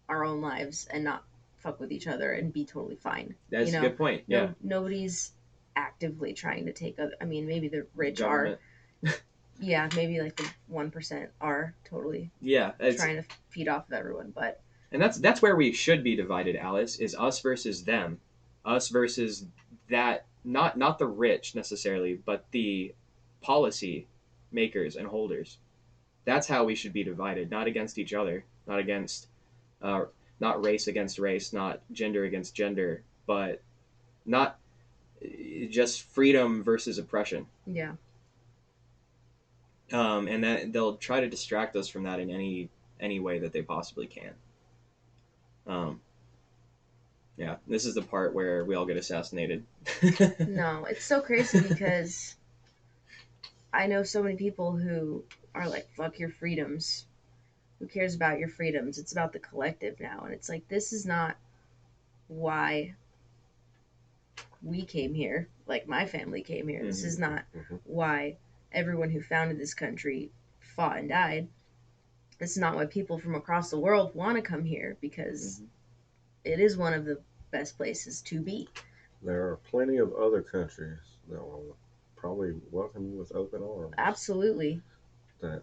our own lives and not fuck with each other and be totally fine. That's a good point. Yeah. Nobody's actively trying to take other. I mean, maybe the rich Government. are. Yeah, maybe like the 1% are totally Yeah. trying to feed off of everyone, but And that's where we should be divided, Alice, is us versus them. Us versus that, not the rich necessarily, but the policy makers and holders. That's how we should be divided, not against each other, not against not race against race, not gender against gender, but not just freedom versus oppression. yeah. And that they'll try to distract us from that in any way that they possibly can. Yeah, this is the part where we all get assassinated. No, it's so crazy because I know so many people who are like, fuck your freedoms. Who cares about your freedoms? It's about the collective now. And it's like, this is not why we came here. Like, my family came here. This is not why everyone who founded this country fought and died. This is not why people from across the world want to come here, because it is one of the best places to be. There are plenty of other countries that will probably welcome you with open arms. Absolutely. That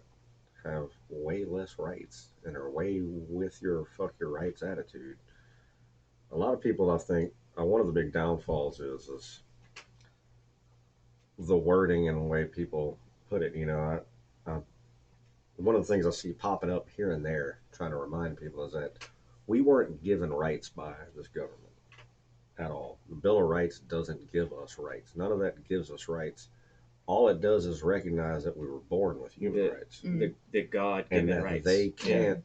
have way less rights and are way with your fuck your rights attitude. A lot of people, I think, one of the big downfalls is the wording and the way people put it. One of the things I see popping up here and there, trying to remind people, is that we weren't given rights by this government at all. The Bill of Rights doesn't give us rights. None of that gives us rights. All it does is recognize that we were born with human rights. The God and given that rights. They can't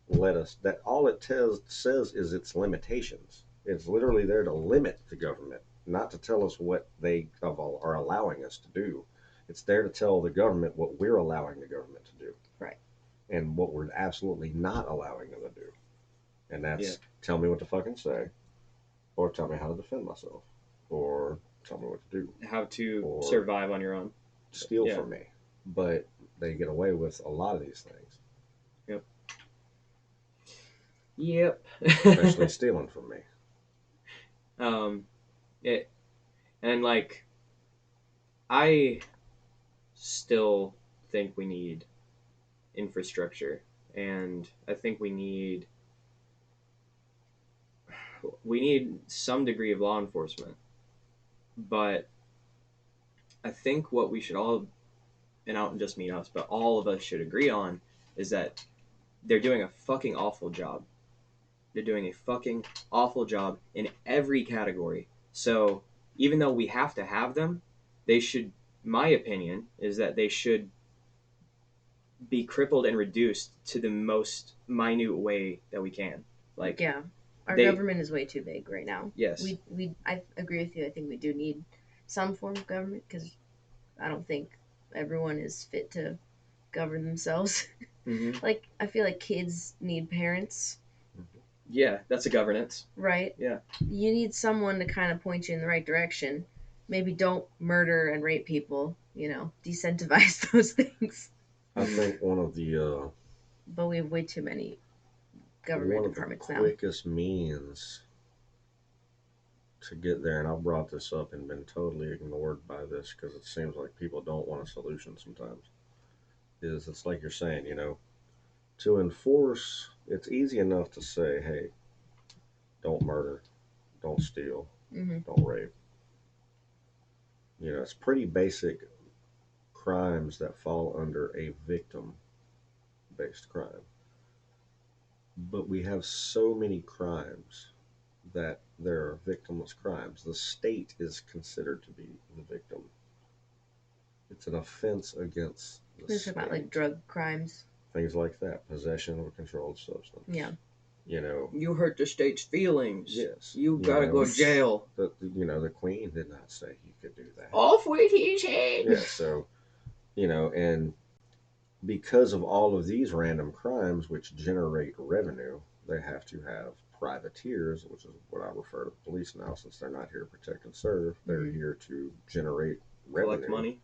let us. That all it says is its limitations. It's literally there to limit the government, not to tell us what they are allowing us to do. It's there to tell the government what we're allowing the government to do. Right. And what we're absolutely not allowing them to do. And that's tell me what to fucking say, or tell me how to defend myself, or tell me what to do. How to survive on your own. Steal from me. But they get away with a lot of these things. Yep. Especially stealing from me. And like, I still think we need infrastructure, and I think we need some degree of law enforcement. But I think what we should all, and not just me us, but all of us should agree on, is that they're doing a fucking awful job. They're doing a fucking awful job in every category. So even though we have to have them, they should, my opinion is that they should be crippled and reduced to the most minute way that we can. Like, yeah, our government is way too big right now. Yes. I agree with you. I think we do need some form of government, because I don't think everyone is fit to govern themselves. Mm-hmm. Like, I feel like kids need parents. Yeah, that's a governance. Right? Yeah. You need someone to kind of point you in the right direction. Maybe don't murder and rape people, decentivize those things. I think one of the... but we have way too many government departments now. One of the quickest means to get there, and I've brought this up and been totally ignored by this because it seems like people don't want a solution sometimes, is it's like you're saying, to enforce, it's easy enough to say, hey, don't murder, don't steal, don't rape. It's pretty basic crimes that fall under a victim-based crime. But we have so many crimes that there are victimless crimes. The state is considered to be the victim. It's an offense against the This is state. about like drug crimes. Things like that, possession of a controlled substance. Yeah. You know. You hurt the state's feelings. Yes. You gotta go to jail. The Queen did not say you could do that. Off with his head. Yeah. So, and because of all of these random crimes which generate revenue, they have to have privateers, which is what I refer to the police now, since they're not here to protect and serve. They're here to generate revenue. Collect money.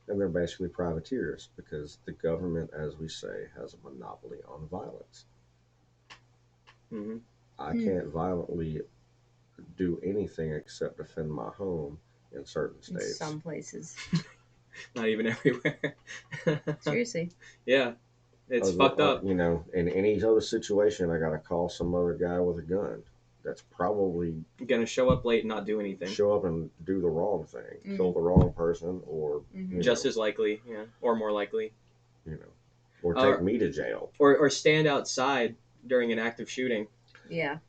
And they're basically privateers because the government, as we say, has a monopoly on violence. Mm-hmm. I can't violently do anything except defend my home in certain states. In some places. Not even everywhere. Seriously. Yeah. It's fucked up. In any other situation, I got to call some other guy with a gun that's probably gonna show up late and not do anything. Show up and do the wrong thing, kill the wrong person, or just as likely, or more likely, or take me to jail, or stand outside during an active shooting. Yeah,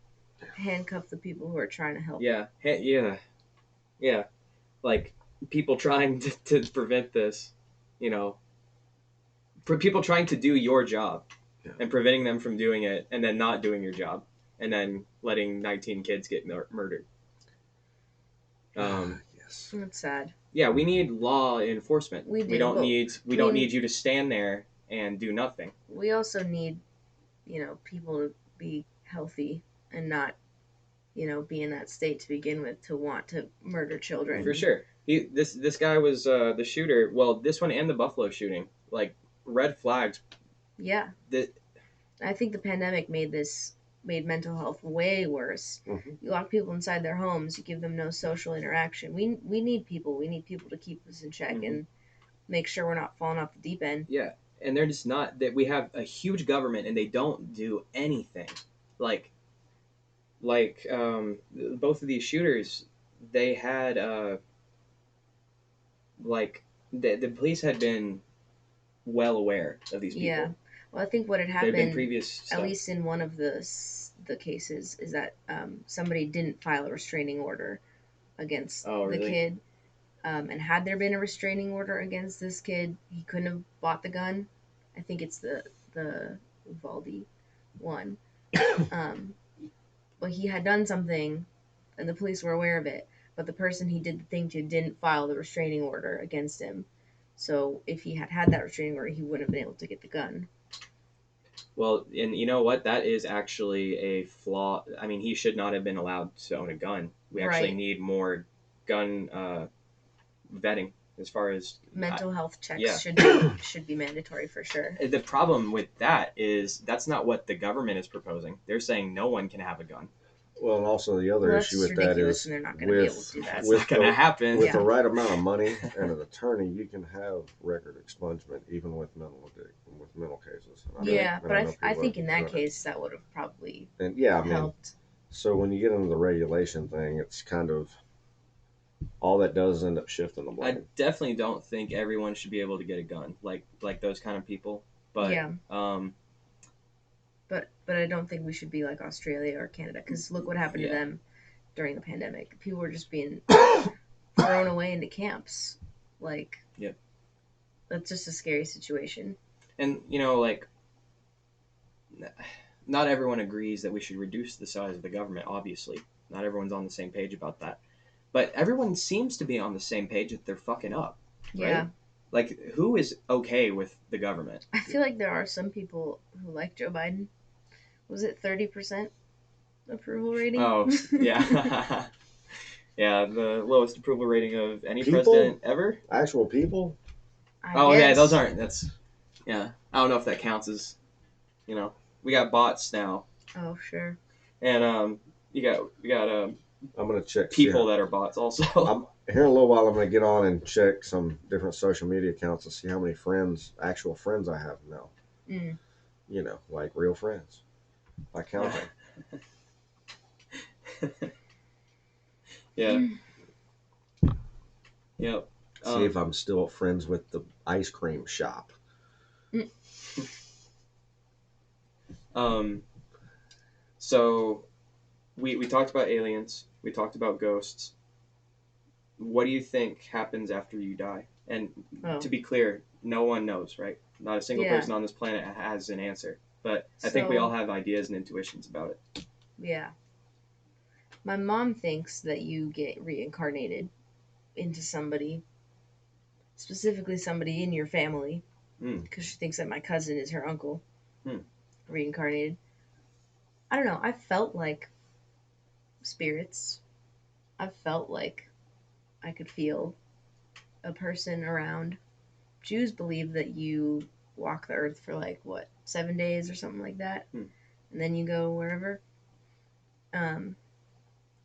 handcuff the people who are trying to help. Yeah, yeah, like people trying to prevent this, for people trying to do your job, and preventing them from doing it, and then not doing your job. And then letting 19 kids get murdered. Yes, that's sad. Yeah, we need law enforcement. We don't need you to stand there and do nothing. We also need, people to be healthy and not, be in that state to begin with to want to murder children. For sure. This guy was the shooter. Well, this one and the Buffalo shooting, like red flags. Yeah. I think the pandemic made mental health way worse. Mm-hmm. You lock people inside their homes. You give them no social interaction. We need people. We need people to keep us in check and make sure we're not falling off the deep end. Yeah, and they're just not. That we have a huge government and they don't do anything. Like both of these shooters, they had the police had been well aware of these people. Yeah. Well, I think what had happened, been previous at least in one of the cases, is that somebody didn't file a restraining order against the kid. And had there been a restraining order against this kid, he couldn't have bought the gun. I think it's the Uvalde one. But he had done something, and the police were aware of it. But the person he did the thing to didn't file the restraining order against him. So if he had that restraining order, he wouldn't have been able to get the gun. Well, and you know what? That is actually a flaw. I mean, he should not have been allowed to own a gun. We actually need more gun vetting as far as mental health checks. Yeah. should be mandatory for sure. The problem with that is that's not what the government is proposing. They're saying no one can have a gun. Well, and also the other issue with that is they're not going to be able to do that. That's not going to happen. With the right amount of money and an attorney, you can have record expungement even with mental cases. I think in that case that would have probably helped. So when you get into the regulation thing, it's kind of all that does end up shifting the blame. I definitely don't think everyone should be able to get a gun, like those kind of people. But But I don't think we should be like Australia or Canada, because look what happened to them during the pandemic. People were just being thrown away into camps. That's just a scary situation. And, not everyone agrees that we should reduce the size of the government, obviously. Not everyone's on the same page about that. But everyone seems to be on the same page that they're fucking up. Right? Yeah. Like, who is okay with the government? I feel like there are some people who like Joe Biden. Was it 30% approval rating? Oh, yeah. Yeah, the lowest approval rating of any president ever. Actual people? I guess. Yeah, those aren't. I don't know if that counts as, we got bots now. Oh, sure. And we got I'm gonna check people that are bots also. Here in a little while, I'm gonna get on and check some different social media accounts to see how many actual friends I have now. Like real friends. I count them. Yeah. Yep. See if I'm still friends with the ice cream shop. So we talked about aliens. We talked about ghosts. What do you think happens after you die? And to be clear, no one knows, right? Not a single person on this planet has an answer. But I think we all have ideas and intuitions about it. Yeah. My mom thinks that you get reincarnated into somebody, specifically somebody in your family, because she thinks that my cousin is her uncle, reincarnated. I don't know. I felt like spirits. I felt like I could feel a person around. Jews believe that you walk the earth for 7 days or something like that, and then you go wherever. I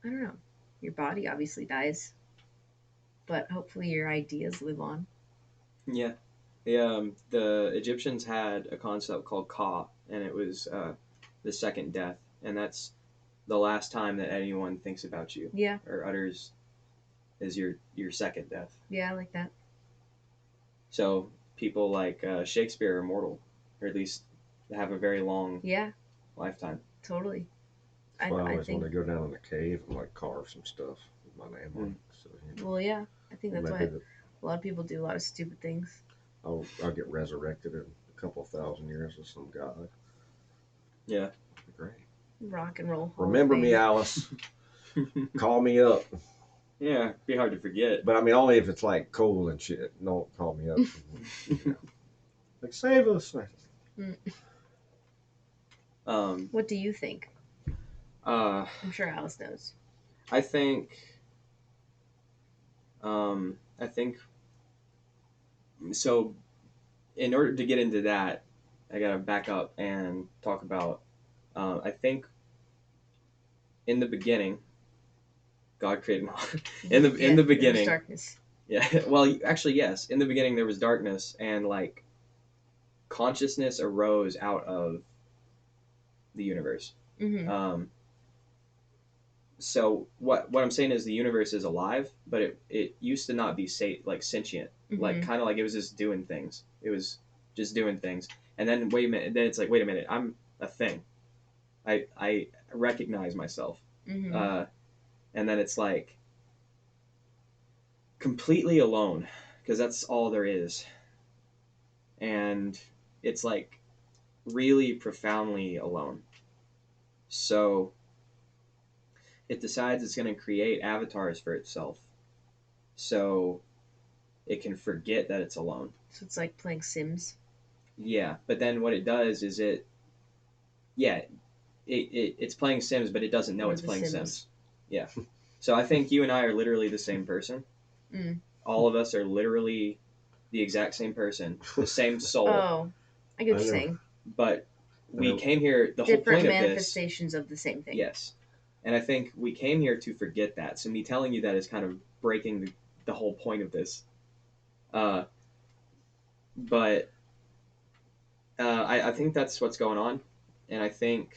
don't know. Your body obviously dies, but hopefully your ideas live on. Yeah. The Egyptians had a concept called Ka, and it was the second death, and that's the last time that anyone thinks about you. Yeah. Or utters is your second death. Yeah, I like that. So people like Shakespeare are immortal, or at least have a very long lifetime. Totally. That's why I always want to go down in the cave and carve some stuff with my name on it. So, Well, yeah, I think that's why a lot of people do a lot of stupid things. I'll get resurrected in a couple of thousand years as some god. Yeah. Great. Rock and roll. Remember me, Alice. Call me up. Yeah, be hard to forget. But I mean, only if it's cold and shit. Don't call me up. Save us. What do you think? I'm sure Alice knows. I think so. In order to get into that, I gotta back up and talk about. I think in the beginning, God created in the beginning. Darkness. Yeah. Well, actually, yes. In the beginning, there was darkness, and consciousness arose out of the universe. Mm-hmm. So what I'm saying is the universe is alive, but it used to not be sentient, Mm-hmm. kind of like it was just doing things. It was just doing things, and then wait a minute. Then it's wait a minute. I'm a thing. I recognize myself, Mm-hmm. And then it's completely alone because that's all there is, and it's really profoundly alone. So it decides it's going to create avatars for itself so it can forget that it's alone. So it's like playing Sims. Yeah, but then what it does is it's playing Sims, but it doesn't know it's playing Sims. Yeah. So I think you and I are literally the same person. All of us are literally the exact same person, the same soul. Oh, I get what you're saying. But we came here, the whole point of this... Different manifestations of the same thing. Yes. And I think we came here to forget that. So me telling you that is kind of breaking the whole point of this. But I think that's what's going on. And I think...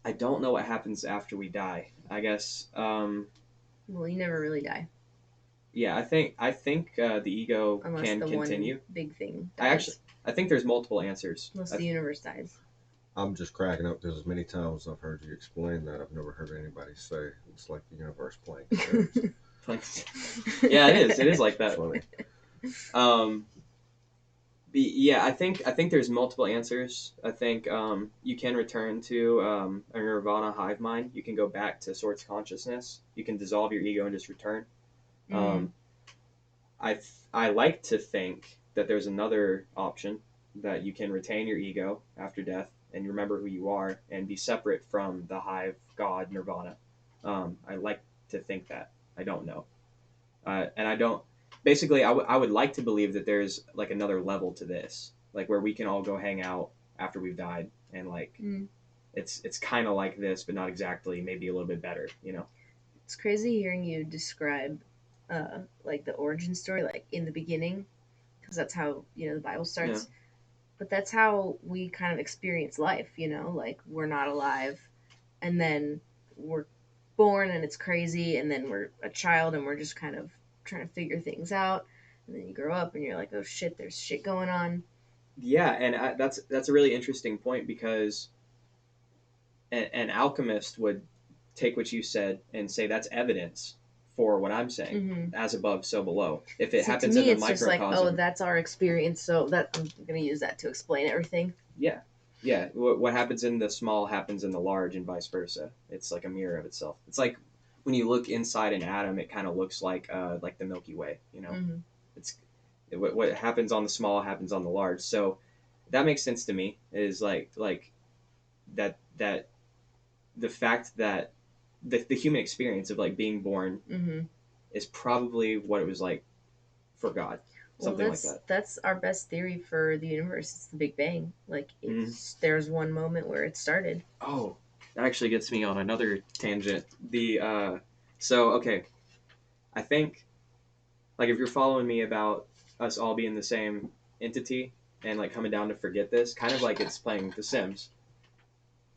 I don't know what happens after we die. I guess... well, you never really die. Yeah, I think the ego Unless can continue. One big thing dies. I think there's multiple answers. Unless the universe dies. I'm just cracking up because as many times I've heard you explain that, I've never heard anybody say it's like the universe playing cards. Yeah, it is. It is like that. Funny. Yeah, I think there's multiple answers. I think you can return to a nirvana hive mind. You can go back to source consciousness. You can dissolve your ego and just return. I like to think that there's another option, that you can retain your ego after death and remember who you are and be separate from the hive, God, nirvana. I like to think that. I don't know. And I don't... Basically, I would like to believe that there's another level to this, where we can all go hang out after we've died, and it's kind of like this, but not exactly. Maybe a little bit better, It's crazy hearing you describe the origin story, in the beginning, because that's how the Bible starts. Yeah. But that's how we kind of experience life, we're not alive, and then we're born and it's crazy, and then we're a child and we're just kind of trying to figure things out, and then you grow up and you're like, oh shit, there's shit going on. Yeah, and that's a really interesting point, because an alchemist would take what you said and say that's evidence for what I'm saying. Mm-hmm. As above, so below. If it See, happens to me, in the it's just like, microcosm, oh, that's our experience, so that I'm gonna use that to explain everything. yeah, yeah. What happens in the small happens in the large, and vice versa. It's like a mirror of itself. It's like when you look inside an atom, it kind of looks like the Milky Way. You know, Mm-hmm. it's what happens on the small happens on the large. So that makes sense to me. Is like that the fact that the human experience of like being born Mm-hmm. is probably what it was like for God, Well, something like that. that's our best theory for the universe. It's the Big Bang. Like, there's one moment where it started. Oh, that actually gets me on another tangent. So okay, I think like if you're following me about us all being the same entity and like coming down to forget this, kind of like it's playing The Sims.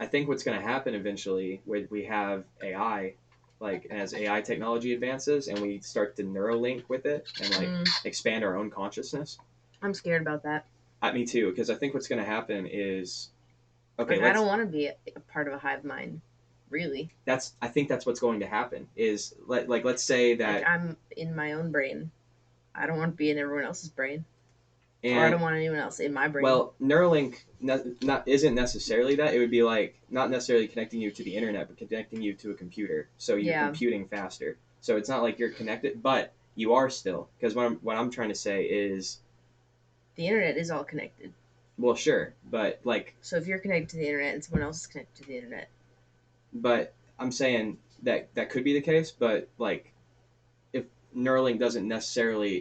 I think what's going to happen eventually when we have AI, like as AI technology advances and we start to neuralink with it and like expand our own consciousness. I'm scared about that. Me too, because I think what's going to happen is okay. Like, I don't want to be a part of a hive mind, really. I think that's what's going to happen. Is like let's say that like I'm in my own brain. I don't want to be in everyone else's brain, and, or I don't want anyone else in my brain. Well, Neuralink isn't necessarily that. It would be like not necessarily connecting you to the internet, but connecting you to a computer, so you're computing faster. So it's not like you're connected, but you are still. Because what I'm trying to say is the internet is all connected. Well, sure, but like. So if you're connected to the internet and someone else is connected to the internet. But I'm saying that could be the case, but like, if Neuralink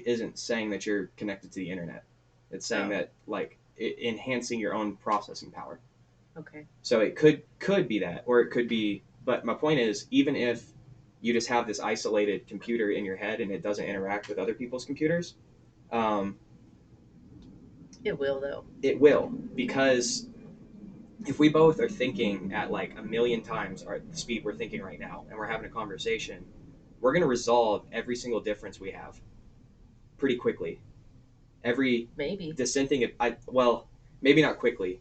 isn't saying that you're connected to the internet. It's saying that like enhancing your own processing power. Okay. So it could be that, or it could be. But my point is, even if you just have this isolated computer in your head and it doesn't interact with other people's computers, it will though. It will, because if we both are thinking at like 1,000,000 times the speed we're thinking right now, and we're having a conversation, we're going to resolve every single difference we have pretty quickly. Every dissenting, well, maybe not quickly,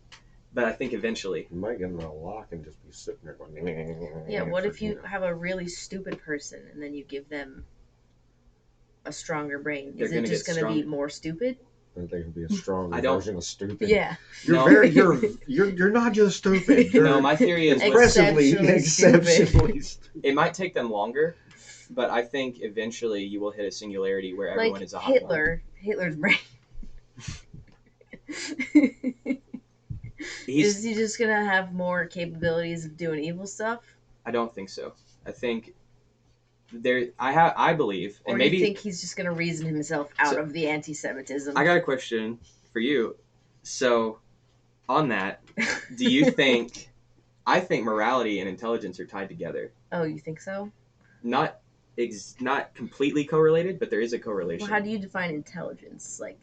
but I think eventually. You might get in a lock and just be sitting there going. Yeah. What if you have a really stupid person and then you give them a stronger brain? Is it just going to be more stupid? They can be a stronger version of stupid. Yeah. You're not just stupid. No, my theory is exceptionally stupid. It might take them longer, but I think eventually you will hit a singularity where everyone is a Hitler's brain. Is he just gonna have more capabilities of doing evil stuff? I don't think so. I think I believe, and maybe you think he's just gonna reason himself out of the anti-Semitism. I got a question for you. So, on that, do you think? I think morality and intelligence are tied together. Oh, you think so? Not completely correlated, but there is a correlation. Well, how do you define intelligence? Like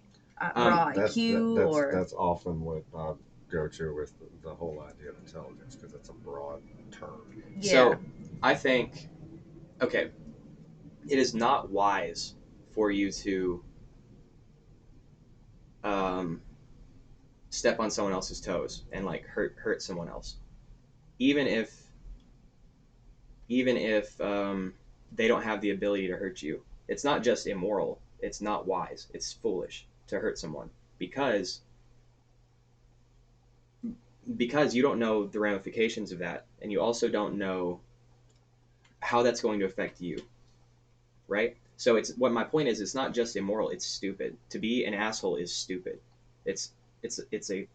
raw IQ, or that's often what I go to with the whole idea of intelligence, because it's a broad term. Yeah. So, I think, okay, it is not wise for you to step on someone else's toes and like hurt someone else, even if they don't have the ability to hurt you. It's not just immoral, it's not wise, it's foolish to hurt someone, because you don't know the ramifications of that, and you also don't know how that's going to affect you, right? So it's what my point is, it's not just immoral, it's stupid. To be an asshole is stupid. It's a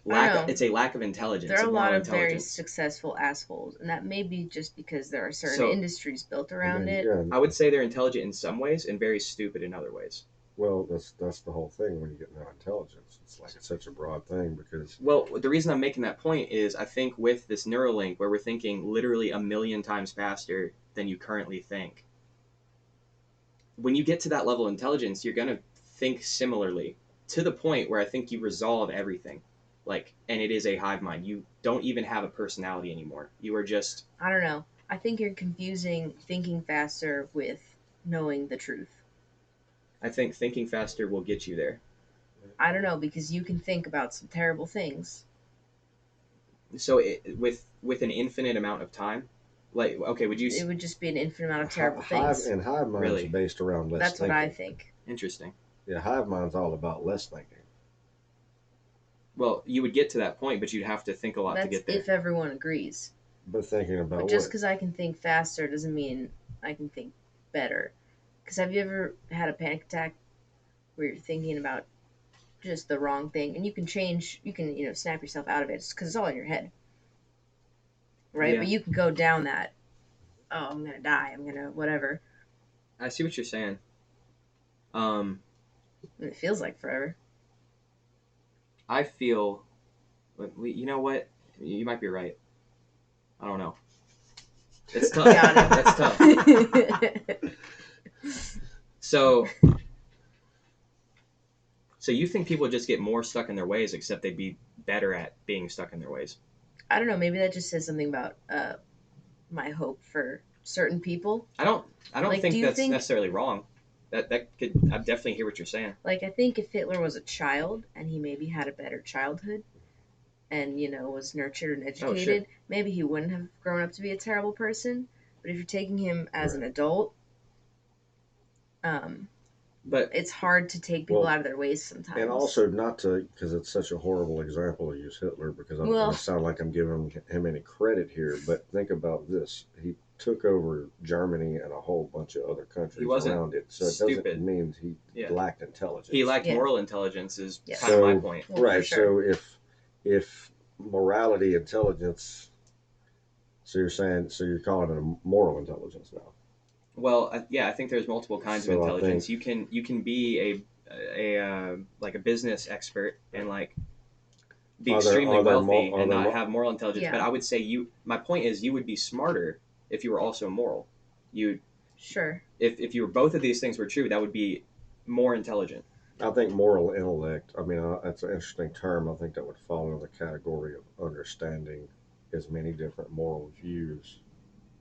lack of intelligence. There are a lot of very successful assholes, and that may be just because there are certain industries built around it. Yeah. I would say they're intelligent in some ways and very stupid in other ways. Well, that's the whole thing when you get into intelligence. It's like it's such a broad thing because... Well, the reason I'm making that point is I think with this Neuralink, where we're thinking literally 1,000,000 times faster than you currently think, when you get to that level of intelligence, you're going to think similarly, to the point where I think you resolve everything. Like, and it is a hive mind. You don't even have a personality anymore. You are just... I don't know. I think you're confusing thinking faster with knowing the truth. I think thinking faster will get you there. I don't know, because you can think about some terrible things. So with an infinite amount of time, like okay, would you It would just be an infinite amount of terrible things. And hive mind's Really? based around less That's thinking. what I think. Interesting. Yeah, hive mind's all about less thinking. Well, you would get to that point, but you'd have to think a lot to That's get there. if everyone agrees. But thinking about But what? just because I can think faster doesn't mean I can think better. Because have you ever had a panic attack where you're thinking about just the wrong thing, and you can snap yourself out of it because it's all in your head, right? Yeah. But you can go down that. Oh, I'm gonna die. I'm gonna whatever. I see what you're saying. And it feels like forever. I feel, you know what? You might be right. I don't know. It's tough. That's tough. So you think people just get more stuck in their ways, except they'd be better at being stuck in their ways? I don't know. Maybe that just says something about my hope for certain people. I don't Like, think do you that's think- necessarily wrong. That could. I definitely hear what you're saying. Like, I think if Hitler was a child and he maybe had a better childhood and, was nurtured and educated, maybe he wouldn't have grown up to be a terrible person. But if you're taking him as an adult, but it's hard to take people out of their ways sometimes. And also not to, because it's such a horrible example to use Hitler, because I don't want to sound like I'm giving him any credit here, but think about this. He took over Germany and a whole bunch of other countries around it. So it doesn't mean he lacked intelligence. He lacked moral intelligence is kind so, of my point. Well, right. Sure. So if morality, intelligence, so you're calling it a moral intelligence now. Well, I think there's multiple kinds of intelligence. You can be a like a business expert and like be extremely wealthy and not have moral intelligence. Yeah. But I would say my point is you would be smarter if you were also moral. Sure. If you were both of these things were true, that would be more intelligent. I think moral intellect, I mean, that's an interesting term. I think that would fall into the category of understanding as many different moral views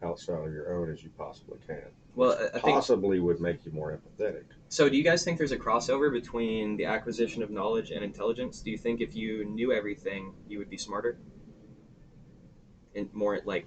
outside of your own as you possibly can. Well, I think possibly would make you more empathetic. So do you guys think there's a crossover between the acquisition of knowledge and intelligence? Do you think if you knew everything, you would be smarter? And more like...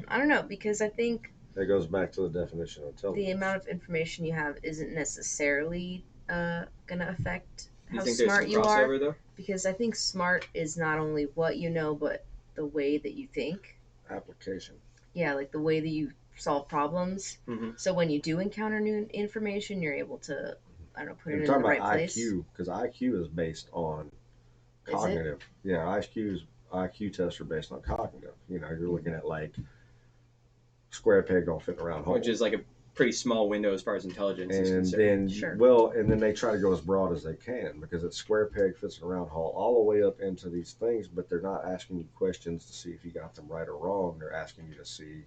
I don't know, because I think... That goes back to the definition of intelligence. The amount of information you have isn't necessarily going to affect how think smart you are. Though? Because I think smart is not only what you know, but the way that you think. Application. Yeah, like the way that you solve problems. Mm-hmm. So when you do encounter new information, you're able to, put it in the right place. IQ, because IQ is based on cognitive. Yeah, IQ tests are based on cognitive. You're looking at like square peg don't fit in a round hole, which is like a pretty small window as far as intelligence is concerned. And then they try to go as broad as they can because it's square peg fits in a round hole all the way up into these things, but they're not asking you questions to see if you got them right or wrong. They're asking you to see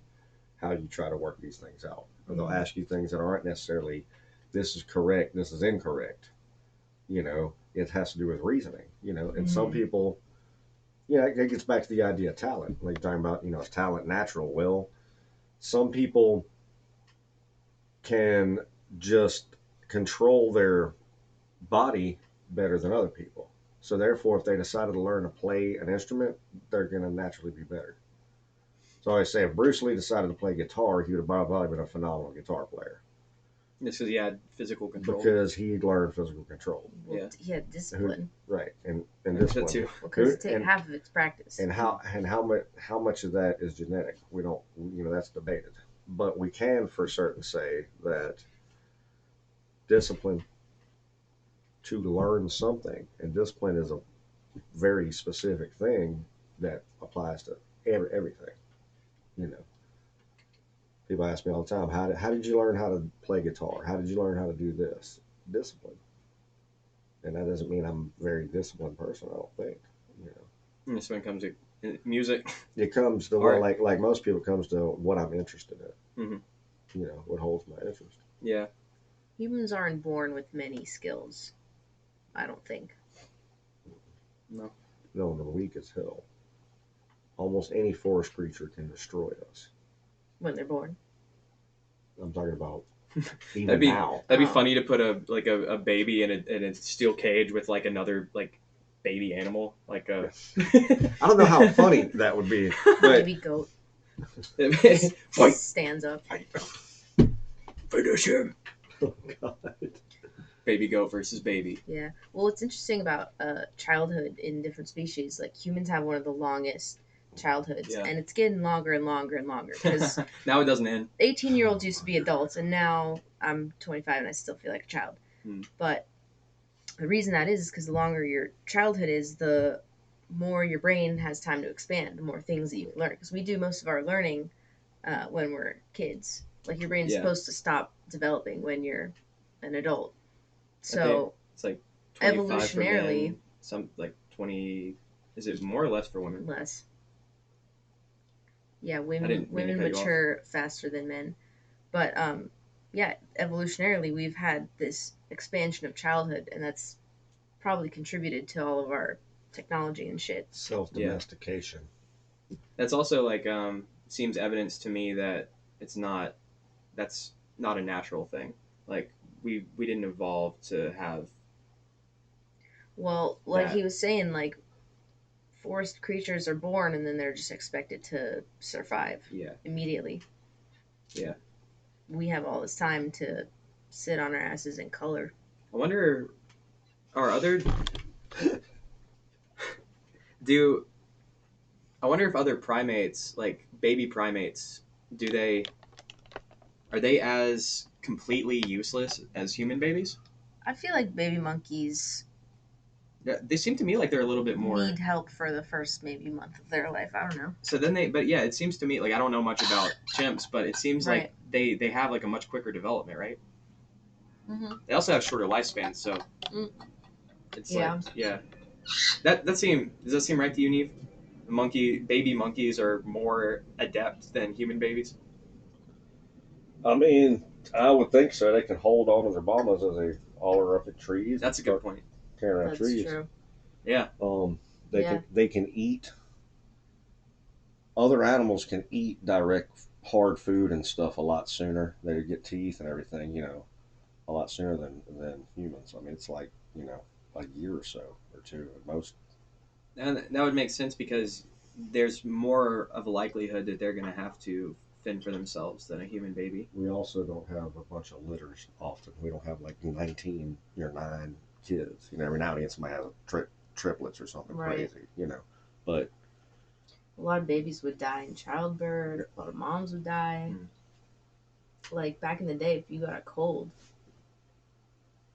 how you try to work these things out. Or they'll ask you things that aren't necessarily, this is correct, this is incorrect. It has to do with reasoning, and some people, it gets back to the idea of talent. Like you're talking about, is talent natural? Well, some people can just control their body better than other people. So therefore, if they decided to learn to play an instrument, they're going to naturally be better. So I say if Bruce Lee decided to play guitar, he would have probably been a phenomenal guitar player. This because he had physical control. Because he learned physical control. Well, he had discipline. Right, and discipline too. Because half of it's practice. And how much of that is genetic? We don't. That's debated. But we can for certain say that discipline to learn something, and discipline is a very specific thing that applies to everything. People ask me all the time, how did you learn how to play guitar? How did you learn how to do this? Discipline. And that doesn't mean I'm a very disciplined person, I don't think. This one comes to music. It comes to like most people, it comes to what I'm interested in. Mm-hmm. What holds my interest. Yeah. Humans aren't born with many skills, I don't think. No, they're weak as hell. Almost any forest creature can destroy us. When they're born. I'm talking about even now. That'd be funny to put a baby in a steel cage with like another like baby animal, like a. I don't know how funny that would be, but Baby goat Fight, stands up. finish him. oh god, Baby goat versus baby. Yeah. Well, what's interesting about childhood in different species, like humans have one of the longest childhoods, Yeah. and it's getting longer and longer and longer because Now it doesn't end. 18-year-olds used to be adults, and now I'm 25 and I still feel like a child. But the reason that is because the longer your childhood is, the more your brain has time to expand, the more things that you can learn. Because we do most of our learning when we're kids. Like your brain's supposed to stop developing when you're an adult. So it's like 25 evolutionarily, for men, some like 20. Is it more or less for women? less. Yeah, didn't women mean to cut you mature faster than men. But yeah, evolutionarily we've had this expansion of childhood, and that's probably contributed to all of our technology and shit. self-domestication. That's also like seems evidence to me that that's not a natural thing. Like we didn't evolve to have. Well, like That. he was saying, like forest creatures are born and then they're just expected to survive immediately. Yeah. We have all this time to sit on our asses and color. I wonder, are other I wonder if other primates, like baby primates, are they as completely useless as human babies? I feel like baby monkeys They seem to me like they're a little bit more. need help for the first maybe month of their life. I don't know. So then but yeah, it seems to me like I don't know much about chimps, but it seems like they have like a much quicker development, right? Mm-hmm. They also have shorter lifespans, so it's Yeah. like does that seem right to you, Neif? Baby monkeys are more adept than human babies. I mean, I would think so. They can hold on to their mamas as they holler up at trees. That's a good point. Tearing out That's trees. true. Yeah. They can eat. Other animals can eat direct hard food and stuff a lot sooner. They get teeth and everything, a lot sooner than humans. I mean, it's like a year or so or two at most. And that would make sense because there's more of a likelihood that they're going to have to fend for themselves than a human baby. We also don't have a bunch of litters often. We don't have like 19 or 9 kids. Every now and again somebody has triplets or something crazy, But a lot of babies would die in childbirth. A lot of moms would die. Like back in the day, if you got a cold,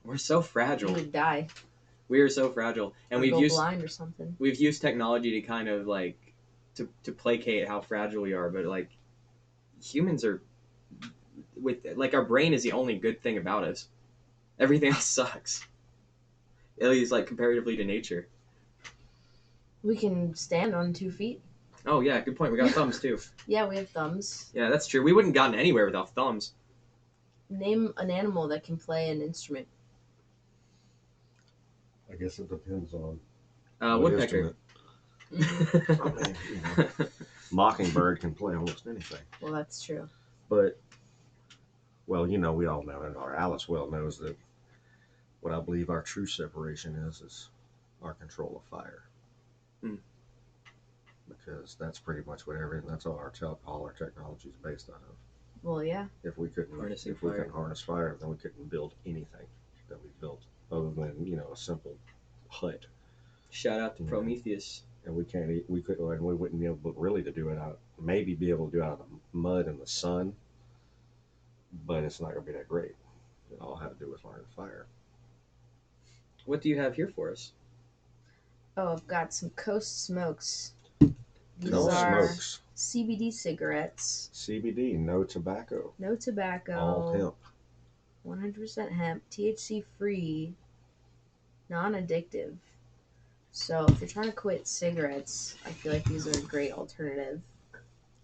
we're so fragile. You would die. We are so fragile, and we've used blind or something. We've used technology to kind of like to placate how fragile we are, but like humans are like our brain is the only good thing about us. Everything else sucks. At least like comparatively to nature. We can stand on 2 feet. Oh yeah, good point. We got thumbs too. Yeah, we have thumbs. Yeah, that's true. We wouldn't have gotten anywhere without thumbs. Name an animal that can play an instrument. I guess it depends on woodpecker. I mean, mockingbird can play almost anything. Well, that's true. But, we all know, and our Alice well knows that what I believe our true separation is our control of fire. Because that's pretty much what that's all our technology is based out of. Well, yeah. If we couldn't harness fire, then we couldn't build anything that we built other than a simple hut. Shout out to Prometheus. And we wouldn't be able really to do it out. Maybe be able to do it out of the mud and the sun, but it's not going to be that great. It all had to do with learning fire. What do you have here for us? Oh, I've got some Coast Smokes. These Coast are Smokes. CBD cigarettes. CBD, no tobacco. No tobacco. All hemp. 100% hemp, THC free, non-addictive. So if you're trying to quit cigarettes, I feel like these are a great alternative.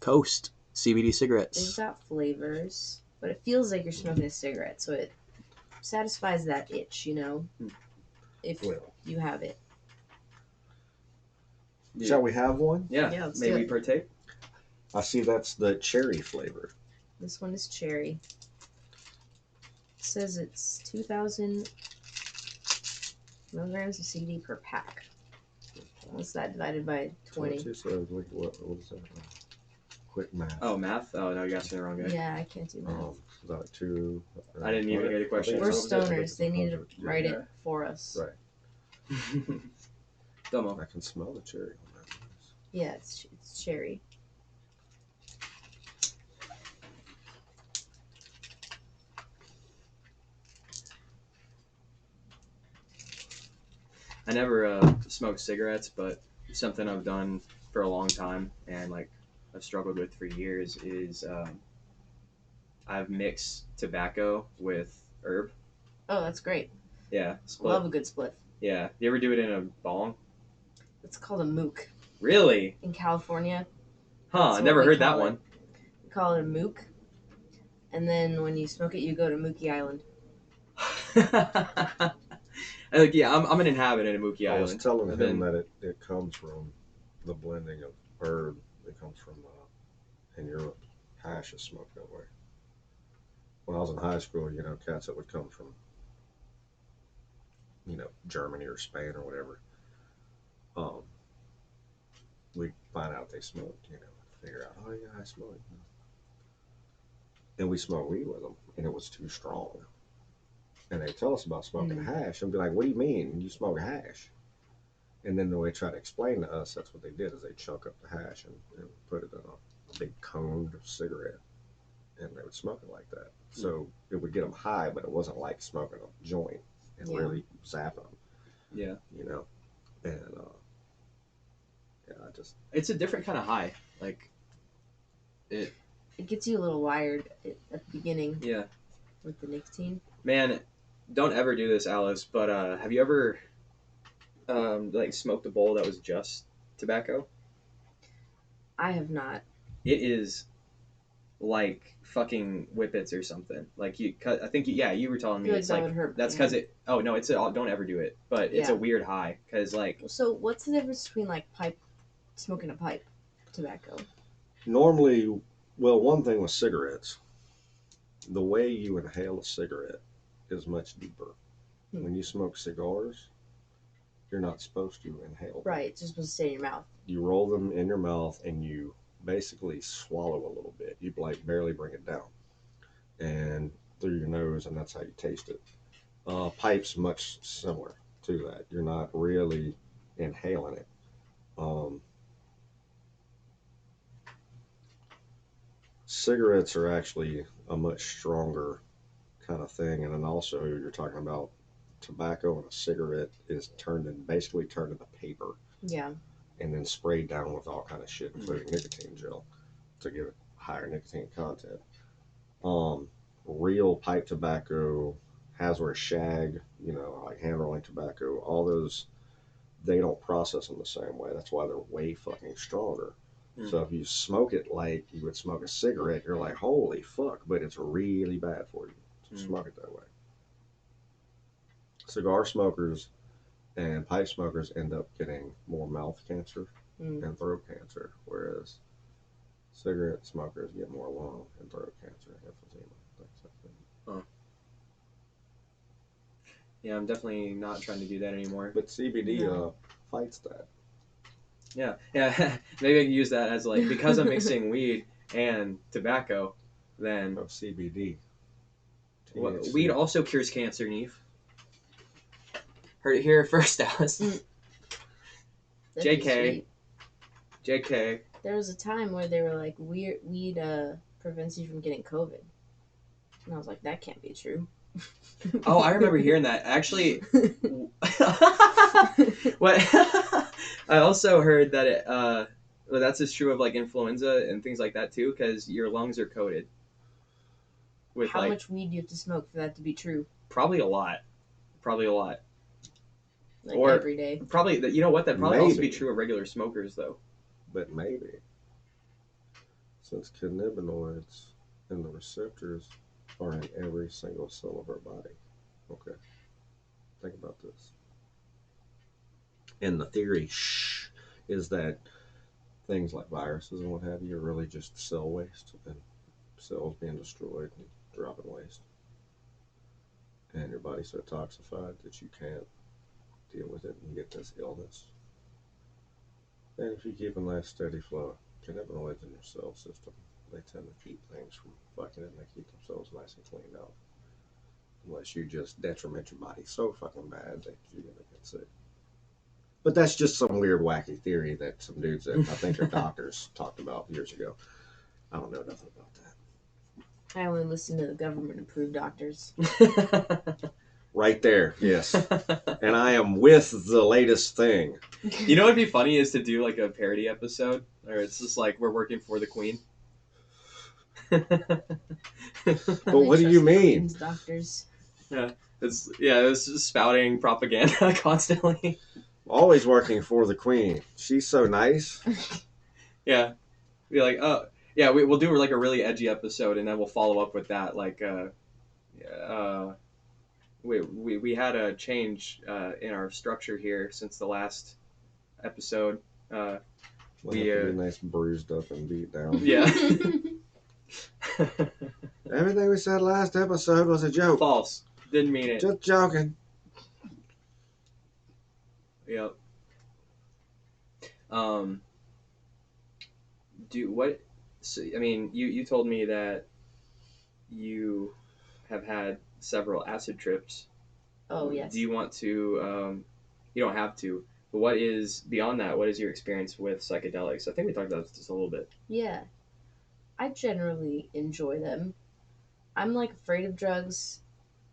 Coast CBD cigarettes. They've got flavors, but it feels like you're smoking a cigarette, so it satisfies that itch, if you have it. Yeah. Shall we have one? Yeah, maybe we partake. I see that's the cherry flavor. This one is cherry. It says it's 2,000 milligrams of CBD per pack. What's that divided by 20? 22, so what is that? Quick math. Oh, math? Oh, no, you're asking the wrong guy. Yeah, I can't do math. Is that like 2? I didn't even hear the question. We're stoners. They need to write it for us. Right. Domo. I can smell the cherry on that. Yeah, it's cherry. I never smoked cigarettes, but something I've done for a long time and like I've struggled with for years is I've mixed tobacco with herb. Oh, that's great. Yeah, split. Love a good split. Yeah, you ever do it in a bong? It's called a mook. Really? In California. Huh? I never heard that one. We call it a mook. And then when you smoke it, you go to Mookie Island. Like, yeah, I'm an inhabitant of Mookie Island. I was telling him that it comes from the blending of herb. It comes from in Europe. Hash is smoked that way. When I was in high school, cats that would come from, Germany or Spain or whatever, we find out they smoked, figure out, oh yeah, I smoke. And we smoked weed with them, and it was too strong. And they tell us about smoking hash, and be like, what do you mean you smoke hash? And then they try to explain to us, that's what they did, is they chunk up the hash and put it in a big cone of cigarette, and they would smoke it like that. So it would get them high, but it wasn't like smoking a joint and really zapping them. Yeah. And it's a different kind of high. Like it gets you a little wired at the beginning. Yeah. With the nicotine. Man, don't ever do this, Alice. But have you ever like smoked a bowl that was just tobacco? I have not. It is like fucking whippets or something. Like I think you were telling me it's that like would hurt. That's because it. Oh no, don't ever do it. But it's a weird high because like. So what's the difference between like smoking a pipe, tobacco? Normally, well, one thing with cigarettes, the way you inhale a cigarette is much deeper. When you smoke cigars, you're not supposed to inhale them. Right, it's just supposed to stay in your mouth. You roll them in your mouth and you basically swallow a little bit. You like barely bring it down and through your nose, and that's how you taste it. Pipe's much similar to that. You're not really inhaling it. Cigarettes are actually a much stronger kind of thing, and then also you're talking about tobacco, and a cigarette is basically turned into paper. Yeah. And then sprayed down with all kind of shit, including nicotine gel, to give it higher nicotine content. Real pipe tobacco, Hazard shag, like hand rolling tobacco, all those, they don't process them the same way. That's why they're way fucking stronger. So if you smoke it like you would smoke a cigarette, you're like, holy fuck, but it's really bad for you to smoke it that way. Cigar smokers and pipe smokers end up getting more mouth cancer and throat cancer, whereas cigarette smokers get more lung and throat cancer, emphysema, things like that. Huh. Yeah, I'm definitely not trying to do that anymore. But CBD fights that. Yeah. Maybe I can use that as like, because I'm mixing weed and tobacco, then CBD. Weed also cures cancer, Neif. Heard it here first, Alice. JK. There was a time where they were like, weed prevents you from getting COVID. And I was like, that can't be true. Oh, I remember hearing that. Actually, what I also heard that it, that's as true of like influenza and things like that too, because your lungs are coated with How much weed do you have to smoke for that to be true? Probably a lot. Like or every day. Probably, you know what? That probably also be true of regular smokers, though. But maybe. Since cannabinoids and the receptors are in every single cell of our body. Okay. Think about this. And the theory is that things like viruses and what have you are really just cell waste and cells being destroyed and dropping waste. And your body's so toxified that you can't deal with it and you get this illness. And if you keep a nice steady flow of cannabinoids in your cell system, they tend to keep things from fucking and they keep themselves nice and cleaned out. Unless you just detriment your body so fucking bad that you're gonna get sick. But that's just some weird wacky theory that some dudes that I think are doctors talked about years ago. I don't know nothing about that. I only listen to the government-approved doctors. Right there, yes. And I am with the latest thing. You know what'd be funny is to do like a parody episode, or it's just like we're working for the Queen. But what do you mean? Doctors. It's just spouting propaganda constantly. Always working for the Queen. She's so nice. Yeah, be like, oh yeah, we'll do like a really edgy episode, and then we'll follow up with that. Like, we had a change in our structure here since the last episode. We have to be nice, bruised up, and beat down. Yeah. Everything we said last episode was a joke. False. Didn't mean it. Just joking. Yep. So, I mean, you told me that you have had several acid trips. Oh, yes. Do you want to, you don't have to, but what is, beyond that, what is your experience with psychedelics? I think we talked about this just a little bit. Yeah. I generally enjoy them. I'm, like, afraid of drugs,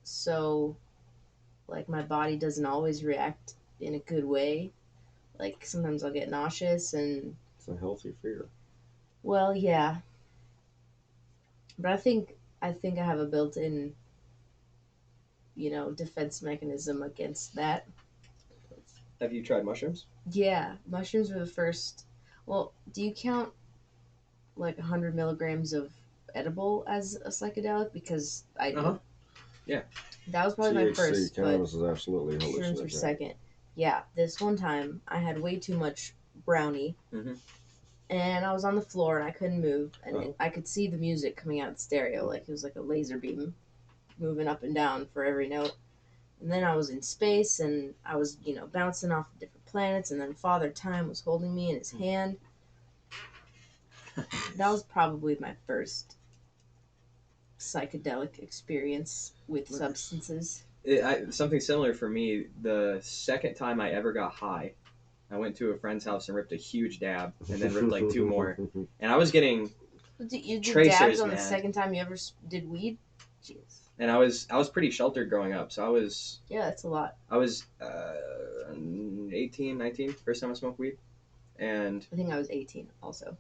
so, like, my body doesn't always react in a good way. Like, sometimes I'll get nauseous and... It's a healthy fear. Well, yeah. But I think I have a built-in, defense mechanism against that. Have you tried mushrooms? Yeah. Mushrooms were the first... Well, do you count, like, 100 milligrams of edible as a psychedelic? Because I do. Uh-huh. Yeah. That was probably my first, cannabis is absolutely mushrooms were hallucinogenic. second. Yeah, this one time I had way too much brownie, and I was on the floor and I couldn't move, and I could see the music coming out of the stereo, like it was like a laser beam moving up and down for every note. And then I was in space, and I was, bouncing off of different planets, and then Father Time was holding me in his hand. That was probably my first psychedelic experience with substances. Something similar for me. The second time I ever got high, I went to a friend's house and ripped a huge dab, and then ripped like 2 more. And I was getting You did tracers, dabs on man. the second time you ever did weed? Jeez. And I was pretty sheltered growing up, so I was... Yeah, that's a lot. I was 18, 19, first time I smoked weed. And... I think I was 18 also.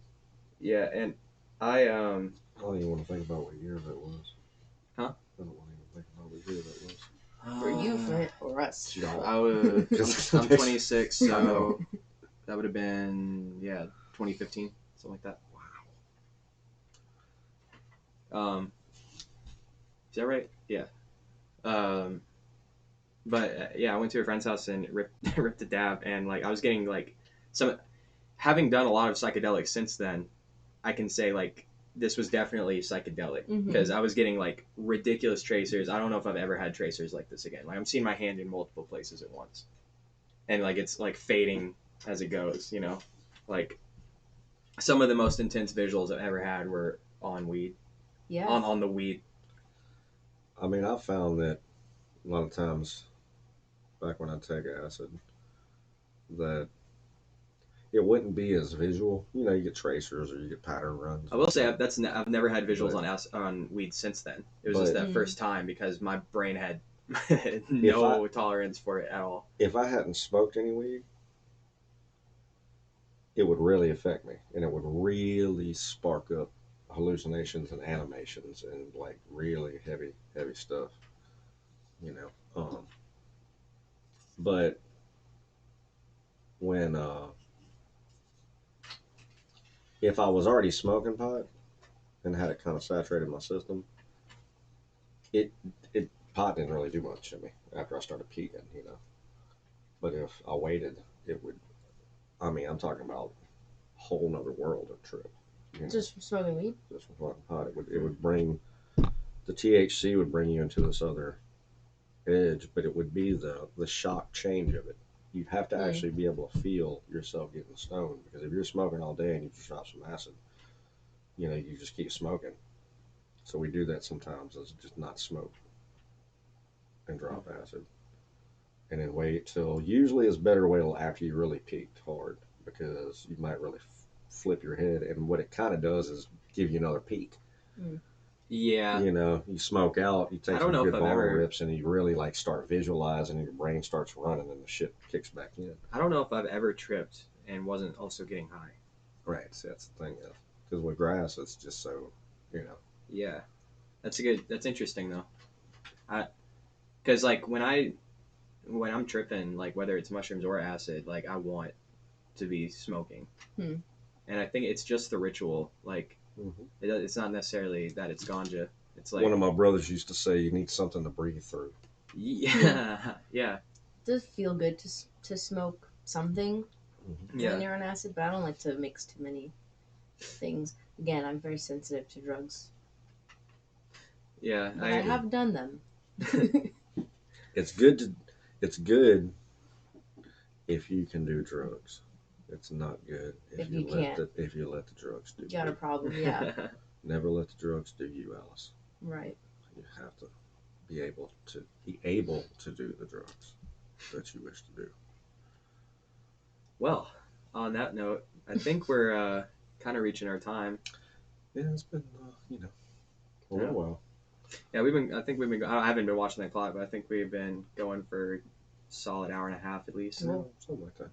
Yeah, and I... I don't even want to think about what year that was. Huh? I don't want to even think about what year that was. For you, or us? I'm 26, so that would have been 2015, something like that. Wow. Is that right? Yeah. But I went to a friend's house and ripped a dab, and like I was getting like having done a lot of psychedelics since then, I can say like this was definitely psychedelic because I was getting like ridiculous tracers. I don't know if I've ever had tracers like this again. Like I'm seeing my hand in multiple places at once, and like it's like fading as it goes. Like some of the most intense visuals I've ever had were on weed. Yeah. On the weed. I mean, I found that a lot of times back when I take acid that it wouldn't be as visual. You get tracers or you get pattern runs. I will say I've never had visuals on weed since then. It was just that first time because my brain had no tolerance for it at all. If I hadn't smoked any weed, it would really affect me, and it would really spark up hallucinations and animations and like really heavy stuff. But when if I was already smoking pot and had it kind of saturated my system, pot didn't really do much to me after I started peaking, But if I waited, it would. I mean, I'm talking about a whole nother world of trip. Just from smoking weed? Just from smoking pot, it would bring the THC would bring you into this other edge, but it would be the shock change of it. You have to actually be able to feel yourself getting stoned, because if you're smoking all day and you just drop some acid, you just keep smoking. So we do that sometimes, is just not smoke and drop acid, and then wait till, usually it's better to wait till after you really peaked hard, because you might really flip your head, and what it kind of does is give you another peak. Yeah. You smoke out, you take I don't some know good if I've ball ever- rips, and you really like start visualizing, and your brain starts running, and the shit kicks back in. I don't know if I've ever tripped and wasn't also getting high. Right. See, that's the thing, because with grass, it's just so, Yeah, that's interesting though. Because like when I'm tripping, like whether it's mushrooms or acid, like I want to be smoking, and I think it's just the ritual. Like it's not necessarily that it's ganja. It's like one of my brothers used to say, you need something to breathe through. Yeah. Yeah. It does feel good to smoke something Yeah. when you're on acid, but I don't like to mix too many things. Again, I'm very sensitive to drugs. Yeah. But I have done them. It's good if you can do drugs. It's not good if you let the drugs do you. You got a problem, yeah. Never let the drugs do you, Alice. Right. You have to be able to do the drugs that you wish to do. Well, on that note, I think we're kind of reaching our time. Yeah, it's been a little while. Yeah, I haven't been watching that clock, but I think we've been going for a solid hour and a half at least. Something like that.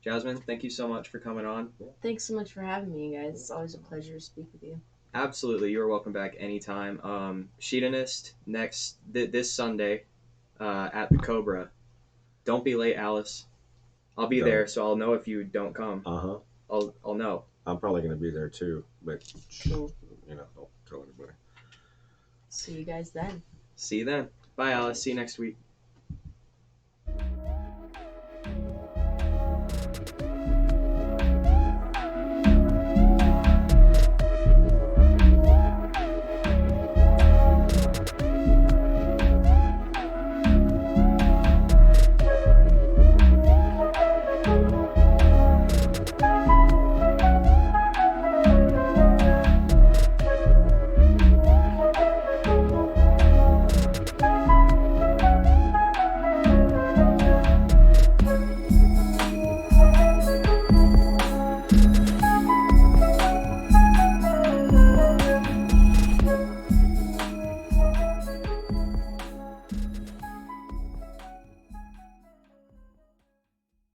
Jasmin, thank you so much for coming on. Thanks so much for having me, guys. It's always a pleasure to speak with you. Absolutely, you're welcome back anytime. Shedonist this Sunday at the Cobra. Don't be late, Alice. I'll be there, so I'll know if you don't come. I'll know. I'm probably going to be there too, but Cool. Don't tell anybody. See you guys then. See you then. Bye, Alice. See you next week.